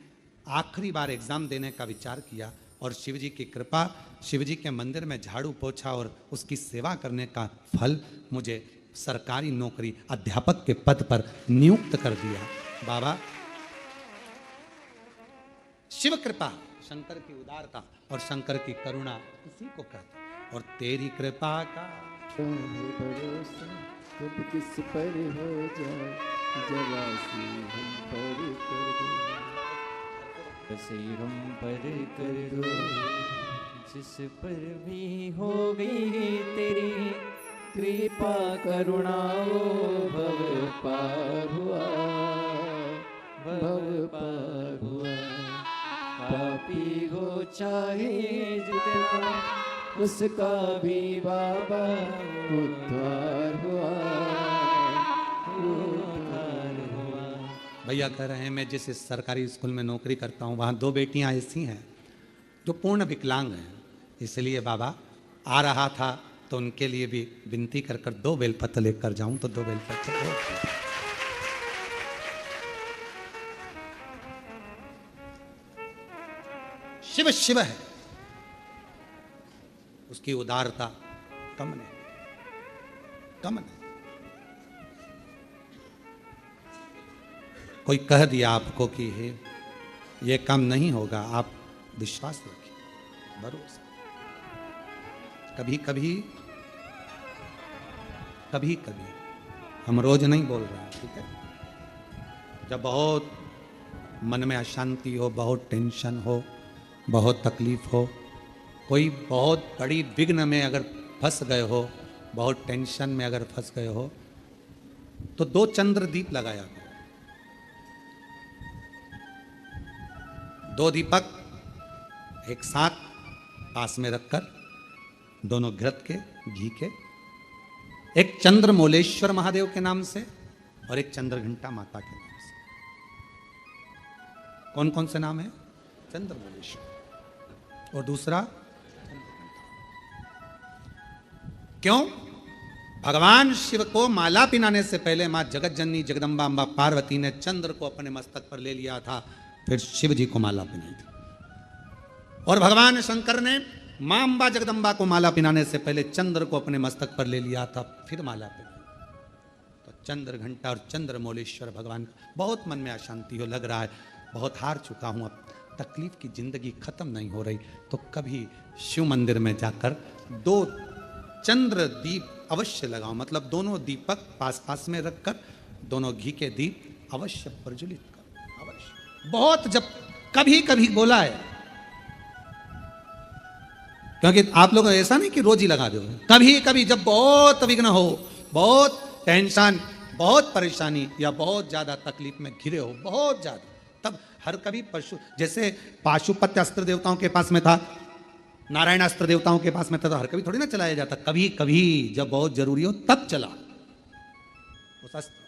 आखिरी बार एग्जाम देने का विचार किया और शिवजी की कृपा, शिवजी के मंदिर में झाड़ू पोछा और उसकी सेवा करने का फल मुझे सरकारी नौकरी अध्यापक के पद पर नियुक्त कर दिया। बाबा शिव कृपा, शंकर की उदारता और शंकर की करुणा इसी को कहते हैं। और तेरी कृपा का भरोसा कब किस पर हो जाए, जरा सी हम पर कर दो, बसे हम पर कर दो, जिस पर भी हो गई तेरी कृपा करुणा, वो भव पार हुआ, भव पार हुआ। पापी हो चाहे जितना, उसका भी बाबा उद्धार हुआ, उद्धार हुआ। भैया कह रहे हैं मैं जिस सरकारी स्कूल में नौकरी करता हूँ वहाँ 2 बेटियाँ ऐसी हैं जो पूर्ण विकलांग हैं, इसलिए बाबा आ रहा था तो उनके लिए भी विनती कर 2 बेलपत्र लेकर जाऊं तो 2 बेलपत्र। शिव शिव है, उसकी उदारता कम नहीं, कम नहीं। कोई कह दिया आपको कि ये काम नहीं होगा, आप विश्वास रखिए, भरोसा। कभी कभी कभी कभी हम रोज नहीं बोल रहे हैं, ठीक है? जब बहुत मन में अशांति हो, बहुत टेंशन हो, बहुत तकलीफ हो, कोई बहुत बड़ी विघ्न में अगर फंस गए हो, बहुत टेंशन में अगर फंस गए हो, तो 2 चंद्र दीप लगाया करो। 2 दीपक एक साथ पास में रखकर, दोनों घृत के, घी के, एक चंद्रमौलेश्वर महादेव के नाम से और एक चंद्रघंटा माता के नाम से। कौन कौन से नाम है? चंद्रमौलेश्वर और दूसरा क्यों? भगवान शिव को माला पिनाने से पहले मां जगत जननी जगदम्बा अम्बा पार्वती ने चंद्र को अपने मस्तक पर ले लिया था, फिर शिव जी को माला पिनाई थी। और भगवान शंकर ने मां अम्बा जगदम्बा को माला पिनाने से पहले चंद्र को अपने मस्तक पर ले लिया था, फिर माला पिनाई। तो चंद्र घंटा और चंद्रमौलेश्वर भगवान का। बहुत मन में अशांति हो, लग रहा है बहुत हार चुका हूं, अब तकलीफ की जिंदगी खत्म नहीं हो रही, तो कभी शिव मंदिर में जाकर 2 चंद्र दीप अवश्य लगाओ। मतलब दोनों दीपक पास पास में रखकर दोनों घी के दीप अवश्य प्रज्वलित करो, अवश्य। बहुत जब कभी कभी बोला है, क्योंकि आप लोग ऐसा नहीं कि रोज ही लगा दो, कभी कभी जब बहुत विघ्न हो, बहुत टेंशन, बहुत परेशानी या बहुत ज्यादा तकलीफ में घिरे हो, बहुत ज्यादा, तब हर कभी पशु, जैसे पाशुपत्य अस्त्र देवताओं के पास में था, नारायण अस्त्र देवताओं के पास में था, तो हर कभी थोड़ी ना चलाया जाता, कभी कभी जब बहुत जरूरी हो तब चला उस अस्त्र।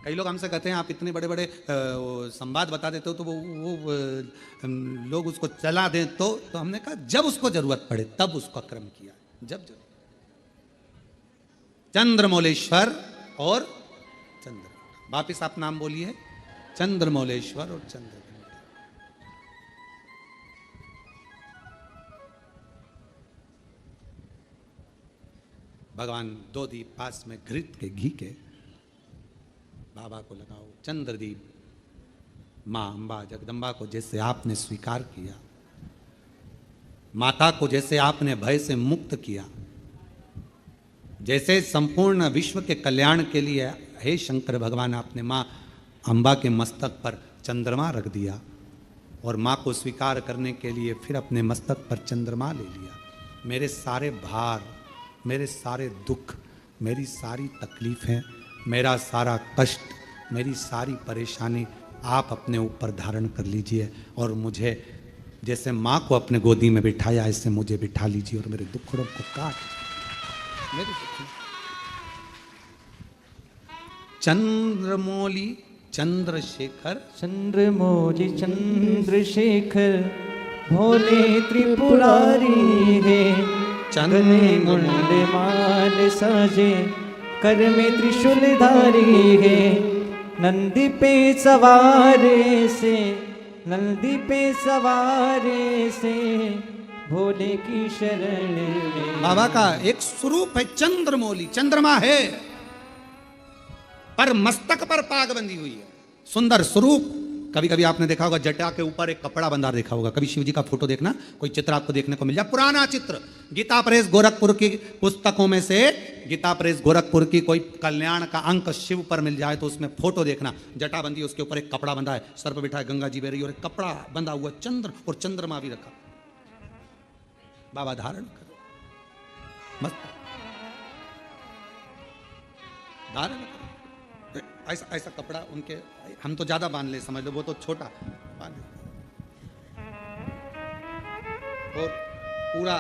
कई लोग हमसे कहते हैं आप इतने बड़े बड़े संवाद बता देते हो तो वो लोग उसको चला दें, तो हमने कहा जब उसको जरूरत पड़े तब उसका क्रम किया, जब जरूरत। चंद्रमौलेश्वर और चंद्र, वापिस आप नाम बोलिए, चंद्रमौलेश्वर और चंद्र। भगवान 2 दीप पास में घृत के, घी के, बाबा को लगाओ। चंद्रदीप माँ अम्बा जगदम्बा को जैसे आपने स्वीकार किया, माता को जैसे आपने भय से मुक्त किया, जैसे संपूर्ण विश्व के कल्याण के लिए हे शंकर भगवान आपने माँ अम्बा के मस्तक पर चंद्रमा रख दिया और माँ को स्वीकार करने के लिए फिर अपने मस्तक पर चंद्रमा ले लिया। मेरे सारे भार, मेरे सारे दुख, मेरी सारी तकलीफें, मेरा सारा कष्ट, मेरी सारी परेशानी आप अपने ऊपर धारण कर लीजिए और मुझे जैसे माँ को अपने गोदी में बिठाया ऐसे मुझे बिठा लीजिए और मेरे दुखड़ों को काट दीजिए। मेरे चंद्रमौली चंद्रशेखर, चंद्रमौली चंद्रशेखर भोले त्रिपुरारी है, गले मुंड माल साजे कर में त्रिशूल धारी है, नंदी पे सवारे से, नंदी पे सवारे से भोले की शरण में। बाबा का एक स्वरूप है चंद्रमौली, चंद्रमा है पर मस्तक पर पाग बंधी हुई है, सुंदर स्वरूप। कभी कभी आपने देखा होगा जटा के ऊपर एक कपड़ा बंधा देखा होगा, कभी शिव जी का फोटो देखना, कोई चित्र आपको देखने को मिल जाए, पुराना चित्र, गीता प्रेस गोरखपुर की पुस्तकों में से गीता प्रेस गोरखपुर की कोई कल्याण का अंक शिव पर मिल जाए तो उसमें फोटो देखना, जटा बंधी, उसके ऊपर एक कपड़ा बंधा है, सर पर बिठा है गंगा जी बह रही और एक कपड़ा बंधा हुआ चंद्र और चंद्रमा भी रखा, बाबा धारण करो, मस्त धारण करो। ऐसा ऐसा कपड़ा उनके, हम तो ज्यादा बांध ले समझ लो, वो तो छोटा बांध और पूरा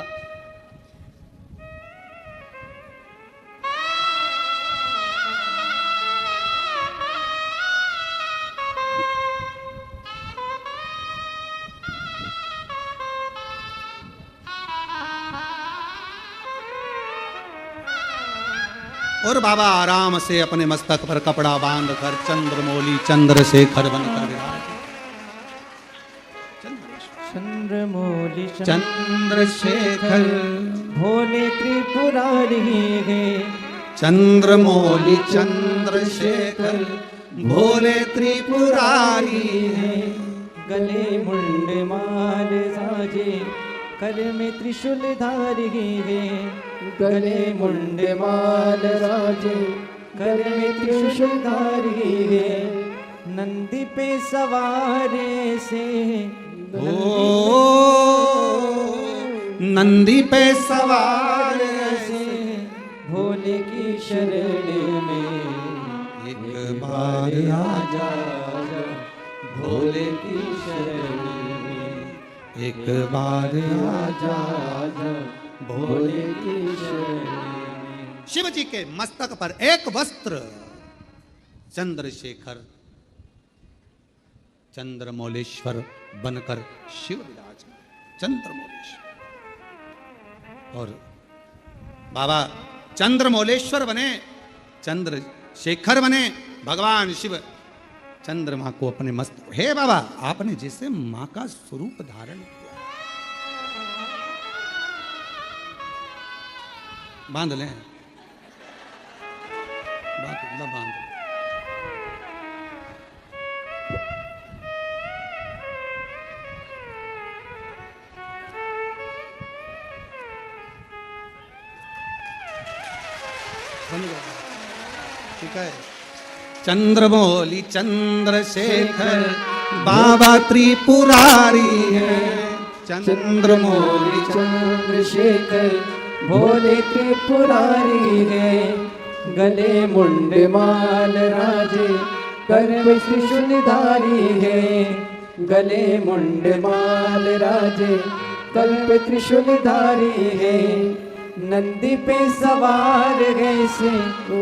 और बाबा आराम से अपने मस्तक पर कपड़ा बांध कर चंद्रमौली चंद्रशेखर बनकर विराज। चंद्रमौली चंद्रशेखर भोले त्रिपुरारी है, चंद्रमौली चंद्रशेखर भोले त्रिपुरारी है, गले मुंड माल साजे कर में त्रिशूल धारी है, गले मुंड माल राजे कर में त्रिशूल धारी है, नंदी पे सवारे से, ओ नंदी पे सवार से भोले की शरण में एक बार आजा, भोले की शरण में एक बार आजा, भोले की शरण में। शिव जी के मस्तक पर एक वस्त्र, चंद्रशेखर चंद्रमौलेश्वर बनकर शिव विराज, चंद्रमौलेश्वर। और बाबा चंद्रमौलेश्वर बने, चंद्रशेखर बने, भगवान शिव चंद्रमा को अपने मस्तक। हे बाबा, आपने जैसे मां का स्वरूप धारण किया, बांध लें, बांध लें। ठीक है। चंद्रमौली चंद्रशेखर बाबा त्रिपुरारी है, चंद्रमौली चंद्रशेखर भोले त्रिपुरारी है, गले मुंड माल राजे कर में त्रिशूल धारी है, गले मुंड माल राजे कर में त्रिशूल धारी है, नंदी पे सवार ऐसे, ओ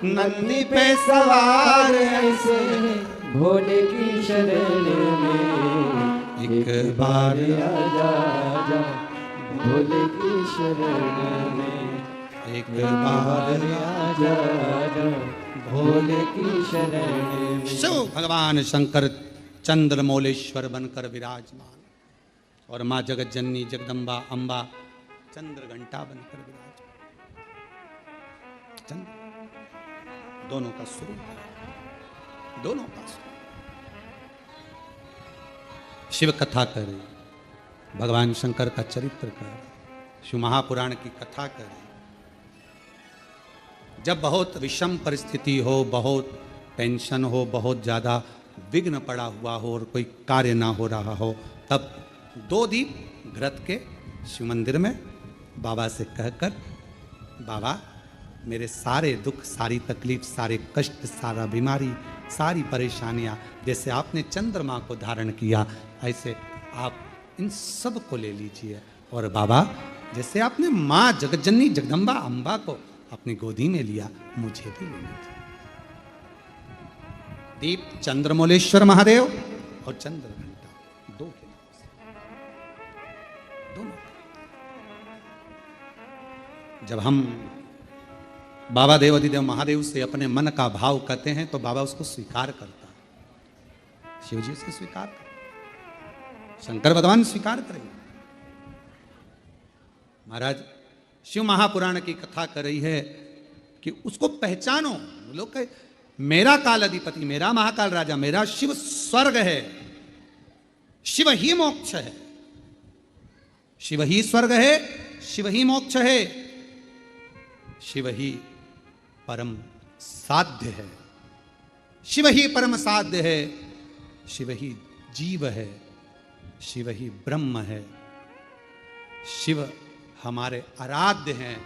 नंदी पे सवार ऐसे भोले की शरण में एक बार आजा, आजा भोले की शरण में एक बार आजा, आजा भोले की शरण में। शिव भगवान शंकर चंद्रमौलेश्वर बनकर विराजमान और माँ जगत जननी जगदम्बा अम्बा चंद्र घंटा बनकर विराजमान। चंद्र दोनों का स्वरूप, दोनों का स्वरूप। शिव कथा कर, भगवान शंकर का चरित्र कर, शिव महापुराण की कथा करें। जब बहुत विषम परिस्थिति हो, बहुत टेंशन हो, बहुत ज़्यादा विघ्न पड़ा हुआ हो और कोई कार्य ना हो रहा हो, तब 2 दीप घृत के शिव मंदिर में बाबा से कहकर, बाबा मेरे सारे दुख, सारी तकलीफ, सारे कष्ट, सारा बीमारी, सारी परेशानियां, जैसे आपने चंद्रमा को धारण किया ऐसे आप इन सब को ले लीजिए। और बाबा जैसे आपने माँ जगज्जननी जगदम्बा अम्बा को अपनी गोदी में लिया, मुझे भी ले लीजिए। दीप चंद्रमौलेश्वर महादेव और चंद्र घंटा 2 के नाम से, दोनों। जब हम बाबा देवाधिदेव महादेव से अपने मन का भाव कहते हैं तो बाबा उसको स्वीकार करता है। शिव जी उसे स्वीकार करते, शंकर भगवान स्वीकार करेंगे। महाराज शिव महापुराण की कथा कर रही है कि उसको पहचानो। लोग कहे मेरा काल अधिपति, मेरा महाकाल राजा, मेरा शिव स्वर्ग है, शिव ही मोक्ष है, शिव ही स्वर्ग है, शिव ही मोक्ष है, शिव ही परम साध्य है, शिव ही परम साध्य है, शिव ही जीव है, शिव ही ब्रह्म है, शिव हमारे आराध्य हैं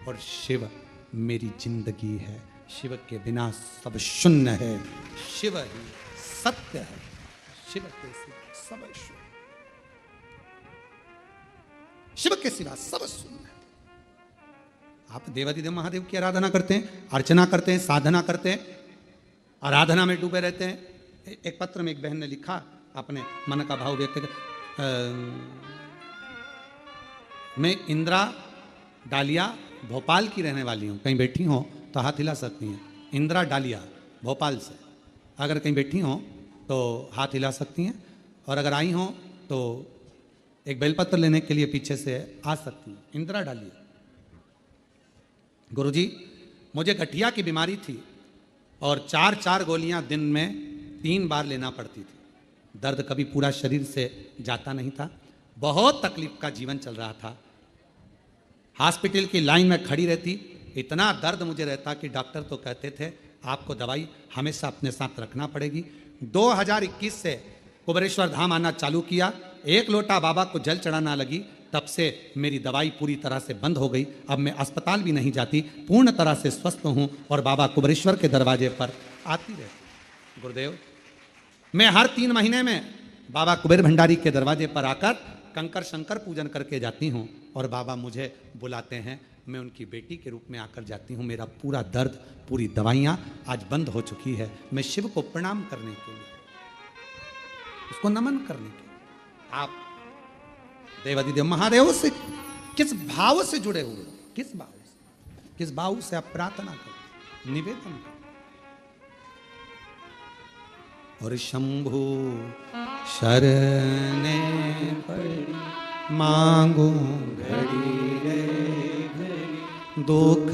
और शिव मेरी जिंदगी है। शिव के बिना सब शून्य है, शिव ही सत्य है, शिव के सिवा सब शून्य, शिव के सिवा सब शून्य है। आप देवाधिदेव महादेव की आराधना करते हैं, अर्चना करते हैं, साधना करते हैं, आराधना में डूबे रहते हैं। एक पत्र में एक बहन ने लिखा, अपने मन का भाव व्यक्त मैं इंदिरा डालिया भोपाल की रहने वाली हूँ, कहीं बैठी हो तो हाथ हिला सकती हैं। इंदिरा डालिया भोपाल से अगर कहीं बैठी हो तो हाथ हिला सकती हैं, और अगर आई हो तो एक बेलपत्र लेने के लिए पीछे से आ सकती हैं। इंदिरा डालिया, गुरुजी मुझे गठिया की बीमारी थी और 4-4 गोलियां दिन में 3 बार लेना पड़ती थी। दर्द कभी पूरा शरीर से जाता नहीं था, बहुत तकलीफ का जीवन चल रहा था। हॉस्पिटल की लाइन में खड़ी रहती, इतना दर्द मुझे रहता कि डॉक्टर तो कहते थे आपको दवाई हमेशा अपने साथ रखना पड़ेगी। 2021 से कुबेरेश्वर धाम आना चालू किया, 1 लोटा बाबा को जल चढ़ाना लगी, तब से मेरी दवाई पूरी तरह से बंद हो गई। अब मैं अस्पताल भी नहीं जाती, पूर्ण तरह से स्वस्थ हूँ और बाबा कुबेरेश्वर के दरवाजे पर आती रहती। गुरुदेव मैं हर 3 महीने में बाबा कुबेर भंडारी के दरवाजे पर आकर कंकर शंकर पूजन करके जाती हूँ और बाबा मुझे बुलाते हैं, मैं उनकी बेटी के रूप में आकर जाती हूँ। मेरा पूरा दर्द, पूरी दवाइयाँ आज बंद हो चुकी है। मैं शिव को प्रणाम करने के लिए, उसको नमन करने के लिए। आप देवाधिदेव महादेव से किस भाव से जुड़े हुए, किस भाव से आप प्रार्थना करें, निवेदन करें। और शंभु शरणे पड़ मांगू घड़ी रे घड़ी, दुख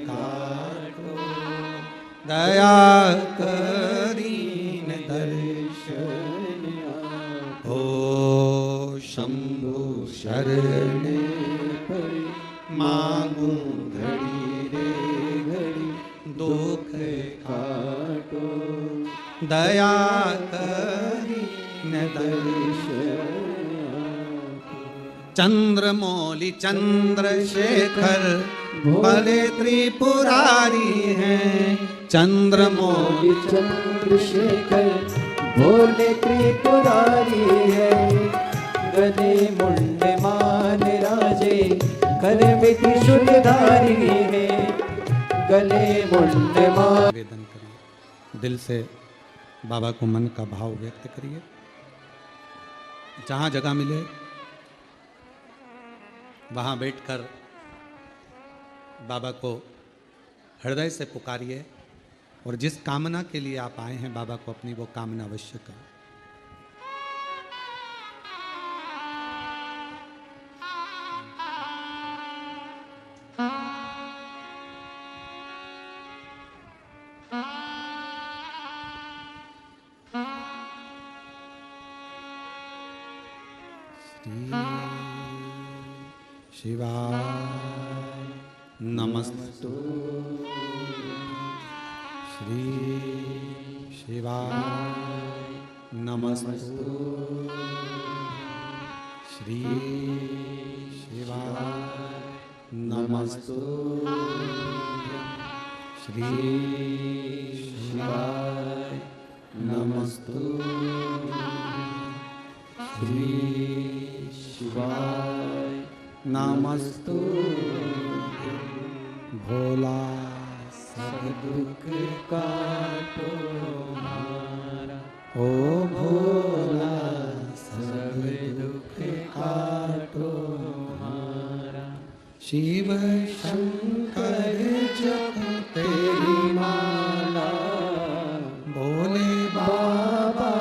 काटो दया करीन दर्शन हो। शंभु शरणे पड़ मांगू घड़ी रे घड़ी, दुख काटो दया करीन दर्शन। चंद्रमौली चंद्रशेखर भोले त्रिपुरारी हैं, चंद्रमौली चंद्रशेखर भोले त्रिपुरारी है। गले मुंड मान राजे कर में त्रिशूलधारी है। गले मुंड मान। निवेदन करिए, दिल से बाबा को मन का भाव व्यक्त करिए। जहाँ जगह मिले वहाँ बैठकर बाबा को हृदय से पुकारिए और जिस कामना के लिए आप आए हैं बाबा को अपनी वो कामना अवश्य करें। शिवाय नमस्तु श्री शिवाय नमस्तु श्री शिवाय नमस्तु श्री शिवाय नमस्तु श्री शिवाय नमस्तु भोला सब दुख काटो हमारा ओ भोला सब दुख काटो हमारा शिव शंकर जप तेरी माला भोले बाबा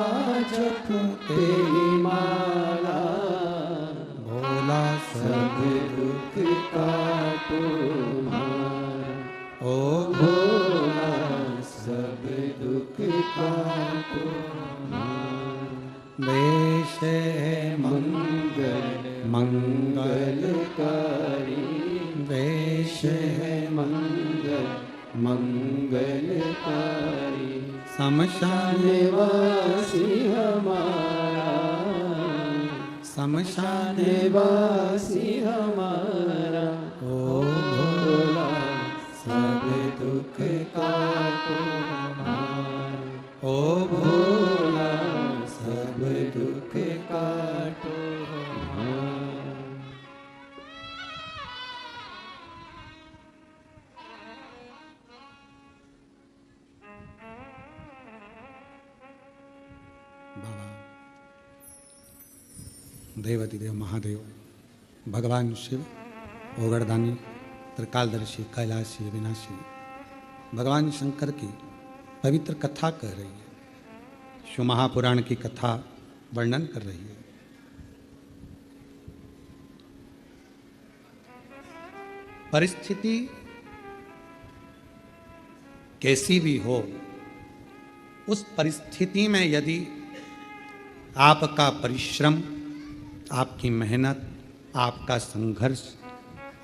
जप तेरी माला भोला सब दुख काटो हमारा ओ भोला सब दुख काटो वेश मंगल मंगलकारी वेश मंगल मंगलकारी शमशान वासी हमारा शमशान वासी हमारा ओ भोला सब दुख काटो हमारा ओ भोला सब दुख काटो हमारा। बाबा देवाधिदेव महादेव भगवान शिव ओगड़दानी त्रिकालदर्शी कैलाशी विनाशी भगवान शंकर की पवित्र कथा कह रही है, शिव महापुराण की कथा वर्णन कर रही है। परिस्थिति कैसी भी हो, उस परिस्थिति में यदि आपका परिश्रम, आपकी मेहनत, आपका संघर्ष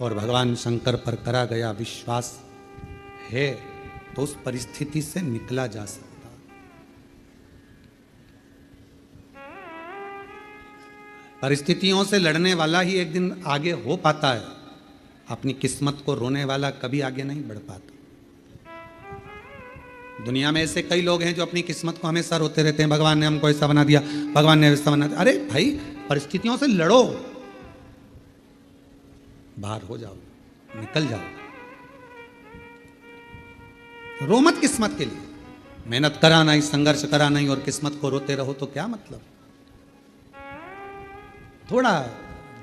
और भगवान शंकर पर करा गया विश्वास है तो उस परिस्थिति से निकला जा सकता। परिस्थितियों से लड़ने वाला ही एक दिन आगे हो पाता है, अपनी किस्मत को रोने वाला कभी आगे नहीं बढ़ पाता। दुनिया में ऐसे कई लोग हैं जो अपनी किस्मत को हमेशा रोते रहते हैं, भगवान ने हमको ऐसा बना दिया, भगवान ने ऐसा बना दिया। अरे भाई, परिस्थितियों से लड़ो, बाहर हो जाओ, निकल जाओ, रो मत किस्मत के लिए। मेहनत करा नहीं, संघर्ष करा नहीं और किस्मत को रोते रहो तो क्या मतलब। थोड़ा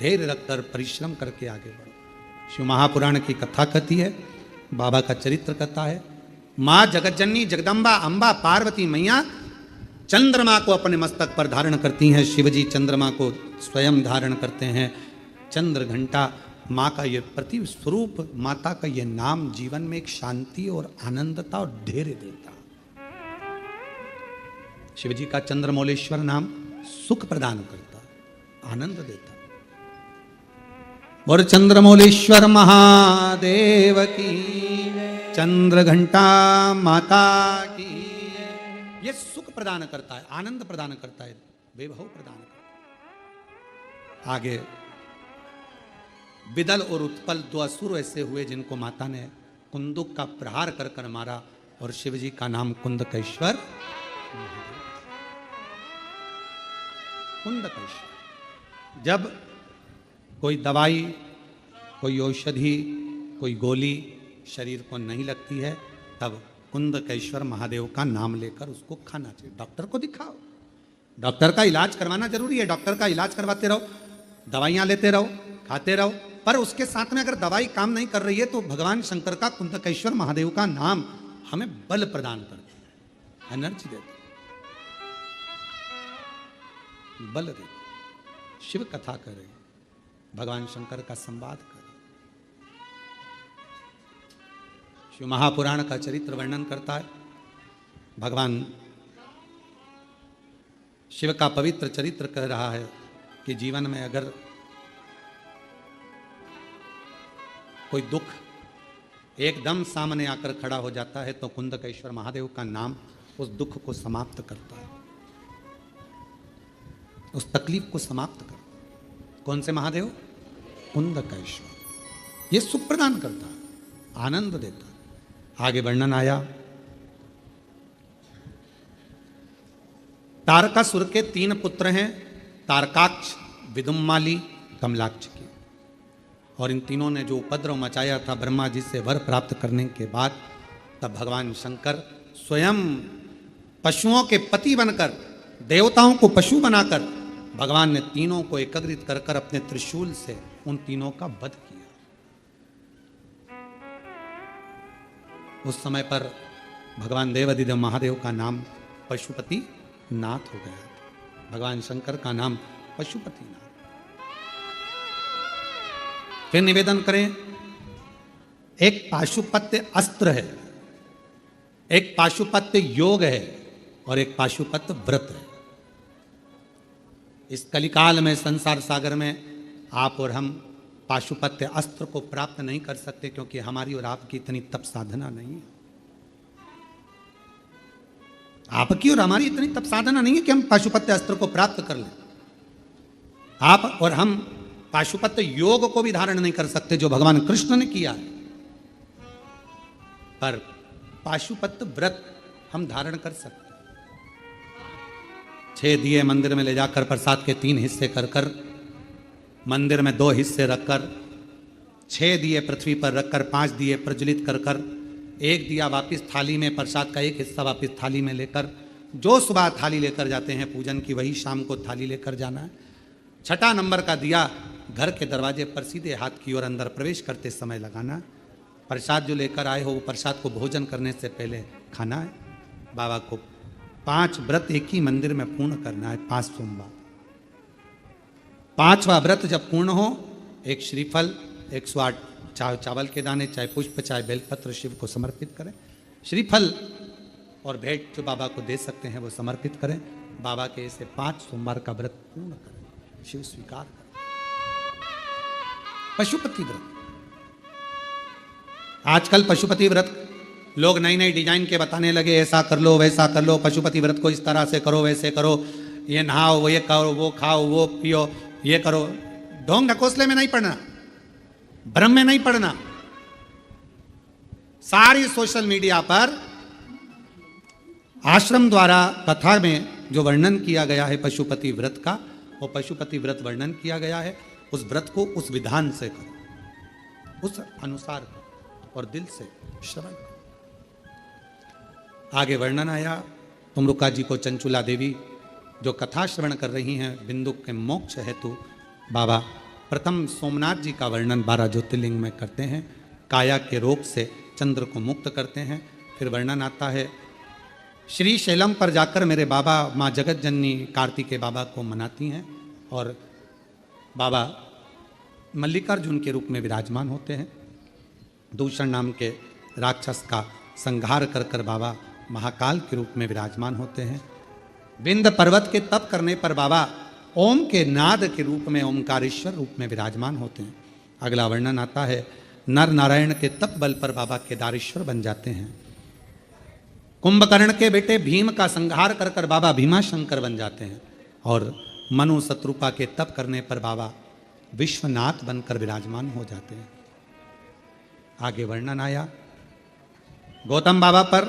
धैर्य रखकर परिश्रम करके आगे बढ़ो। शिव महापुराण की कथा कहती है, बाबा का चरित्र कथा है। माँ जगतजननी जगदम्बा अंबा पार्वती मैया चंद्रमा को अपने मस्तक पर धारण करती हैं, शिवजी चंद्रमा को स्वयं धारण करते हैं। चंद्र घंटा माँ का ये प्रति स्वरूप, माता का ये नाम जीवन में एक शांति और आनंदता और धैर्य देता। शिवजी का चंद्रमौलेश्वर नाम सुख प्रदान करता, आनंद देता। और चंद्रमौलेश्वर महादेव की, चंद्र घंटा माता की। ये सुख प्रदान करता है, आनंद प्रदान करता है, वैभव प्रदान करता है। आगे विदल और उत्पल दो असुर ऐसे हुए जिनको माता ने कुंदुक का प्रहार कर कर मारा और शिवजी का नाम कुंदकेश्वर। कुंदकेश्वर। जब कोई दवाई, कोई औषधि, कोई गोली शरीर को नहीं लगती है, तब कुंदकेश्वर महादेव का नाम लेकर उसको खाना चाहिए। डॉक्टर को दिखाओ, डॉक्टर का इलाज करवाना जरूरी है, डॉक्टर का इलाज करवाते रहो, दवाइयाँ लेते रहो, खाते रहो, पर उसके साथ में अगर दवाई काम नहीं कर रही है तो भगवान शंकर का कुंदकेश्वर महादेव का नाम हमें बल प्रदान करता है, एनर्जी देता है, बल देता है। शिव कथा करे, भगवान शंकर का संवाद करे। शिव महापुराण का चरित्र वर्णन करता है। भगवान शिव का पवित्र चरित्र कह रहा है कि जीवन में अगर कोई दुख एकदम सामने आकर खड़ा हो जाता है तो कुंदकेश्वर महादेव का नाम उस दुख को समाप्त करता है, उस तकलीफ को समाप्त करता है। कौन से महादेव? कुंदकेश्वर। ये सुख प्रदान करता है, आनंद देता है। आगे वर्णन आया तारकासुर के 3 पुत्र हैं, तारकाक्ष, विदुम्माली, कमलाक्ष के। और इन तीनों ने जो उपद्रव मचाया था ब्रह्मा जी से वर प्राप्त करने के बाद, तब भगवान शंकर स्वयं पशुओं के पति बनकर, देवताओं को पशु बनाकर भगवान ने तीनों को एकत्रित कर कर अपने त्रिशूल से उन तीनों का वध किया। उस समय पर भगवान देवाधिदेव महादेव का नाम पशुपति नाथ हो गया। भगवान शंकर का नाम पशुपति नाथ। फिर निवेदन करें, एक पाशुपत्य अस्त्र है, एक पाशुपत्य योग है और एक पाशुपत्य व्रत है। इस कलिकाल में, संसार सागर में आप और हम पाशुपत्य अस्त्र को प्राप्त नहीं कर सकते, क्योंकि हमारी और आपकी इतनी तप साधना नहीं है। आपकी और हमारी इतनी तप साधना नहीं है कि हम पाशुपत्य अस्त्र को प्राप्त कर लें। आप और हम पाशुपत्य योग को भी धारण नहीं कर सकते जो भगवान कृष्ण ने किया है, पर पाशुपत्य व्रत हम धारण कर सकते। 6 दिए मंदिर में ले जाकर प्रसाद के 3 हिस्से कर कर, मंदिर में 2 हिस्से रखकर, 6 दिए पृथ्वी पर रखकर 5 दिए प्रज्वलित कर कर, 1 दिया वापिस थाली में, प्रसाद का 1 हिस्सा वापिस थाली में लेकर, जो सुबह थाली लेकर जाते हैं पूजन की, वही शाम को थाली लेकर जाना है। 6ठा नंबर का दिया घर के दरवाजे पर सीधे हाथ की ओर अंदर प्रवेश करते समय लगाना। प्रसाद जो लेकर आए हो वो प्रसाद को भोजन करने से पहले खाना है। बाबा को 5 व्रत एक ही मंदिर में पूर्ण करना है, 5 सोमवार। 5वां व्रत जब पूर्ण हो, 1 श्रीफल, 108 चावल के दाने, चाहे पुष्प, चाहे बेलपत्र शिव को समर्पित करें। श्रीफल और भेंट जो बाबा को दे सकते हैं वो समर्पित करें। बाबा के इसे 5 सोमवार का व्रत पूर्ण करें, शिव स्वीकार करें। पशुपति व्रत, आजकल पशुपति व्रत लोग नई नई डिजाइन के बताने लगे, ऐसा कर लो, वैसा कर लो, पशुपति व्रत को इस तरह से करो, वैसे करो, ये नहाओ, वो ये करो, वो खाओ, वो पियो, ये करो। ढोंग ढकोसले में नहीं पड़ना, भ्रम में नहीं पड़ना। सारी सोशल मीडिया पर आश्रम द्वारा कथा में जो वर्णन किया गया है पशुपति व्रत का, वो पशुपति व्रत वर्णन किया गया है। उस व्रत को उस विधान से करो, उस अनुसार करो और दिल से श्रवण करो। आगे वर्णन आया तुमरुका जी को चंचुला देवी जो कथा श्रवण कर रही हैं बिंदु के मोक्ष हेतु, बाबा प्रथम सोमनाथ जी का वर्णन 12 ज्योतिर्लिंग में करते हैं। काया के रोग से चंद्र को मुक्त करते हैं। फिर वर्णन आता है श्री शैलम पर जाकर मेरे बाबा माँ जगत जननी कार्तिकेय बाबा को मनाती हैं और बाबा मल्लिकार्जुन के रूप में विराजमान होते हैं। दूषण नाम के राक्षस का संहार कर कर बाबा महाकाल के रूप में विराजमान होते हैं। विंध्य पर्वत के तप करने पर बाबा ओम के नाद के रूप में ओमकारेश्वर रूप में विराजमान होते हैं। अगला वर्णन आता है नर नारायण के तप बल पर बाबा केदारेश्वर बन जाते हैं। कुंभकर्ण के बेटे भीम का संहार कर कर बाबा भीमाशंकर बन जाते हैं और मनु शत्रुपा के तप करने पर बाबा विश्वनाथ बनकर विराजमान हो जाते हैं। आगे वर्णन आया गौतम बाबा पर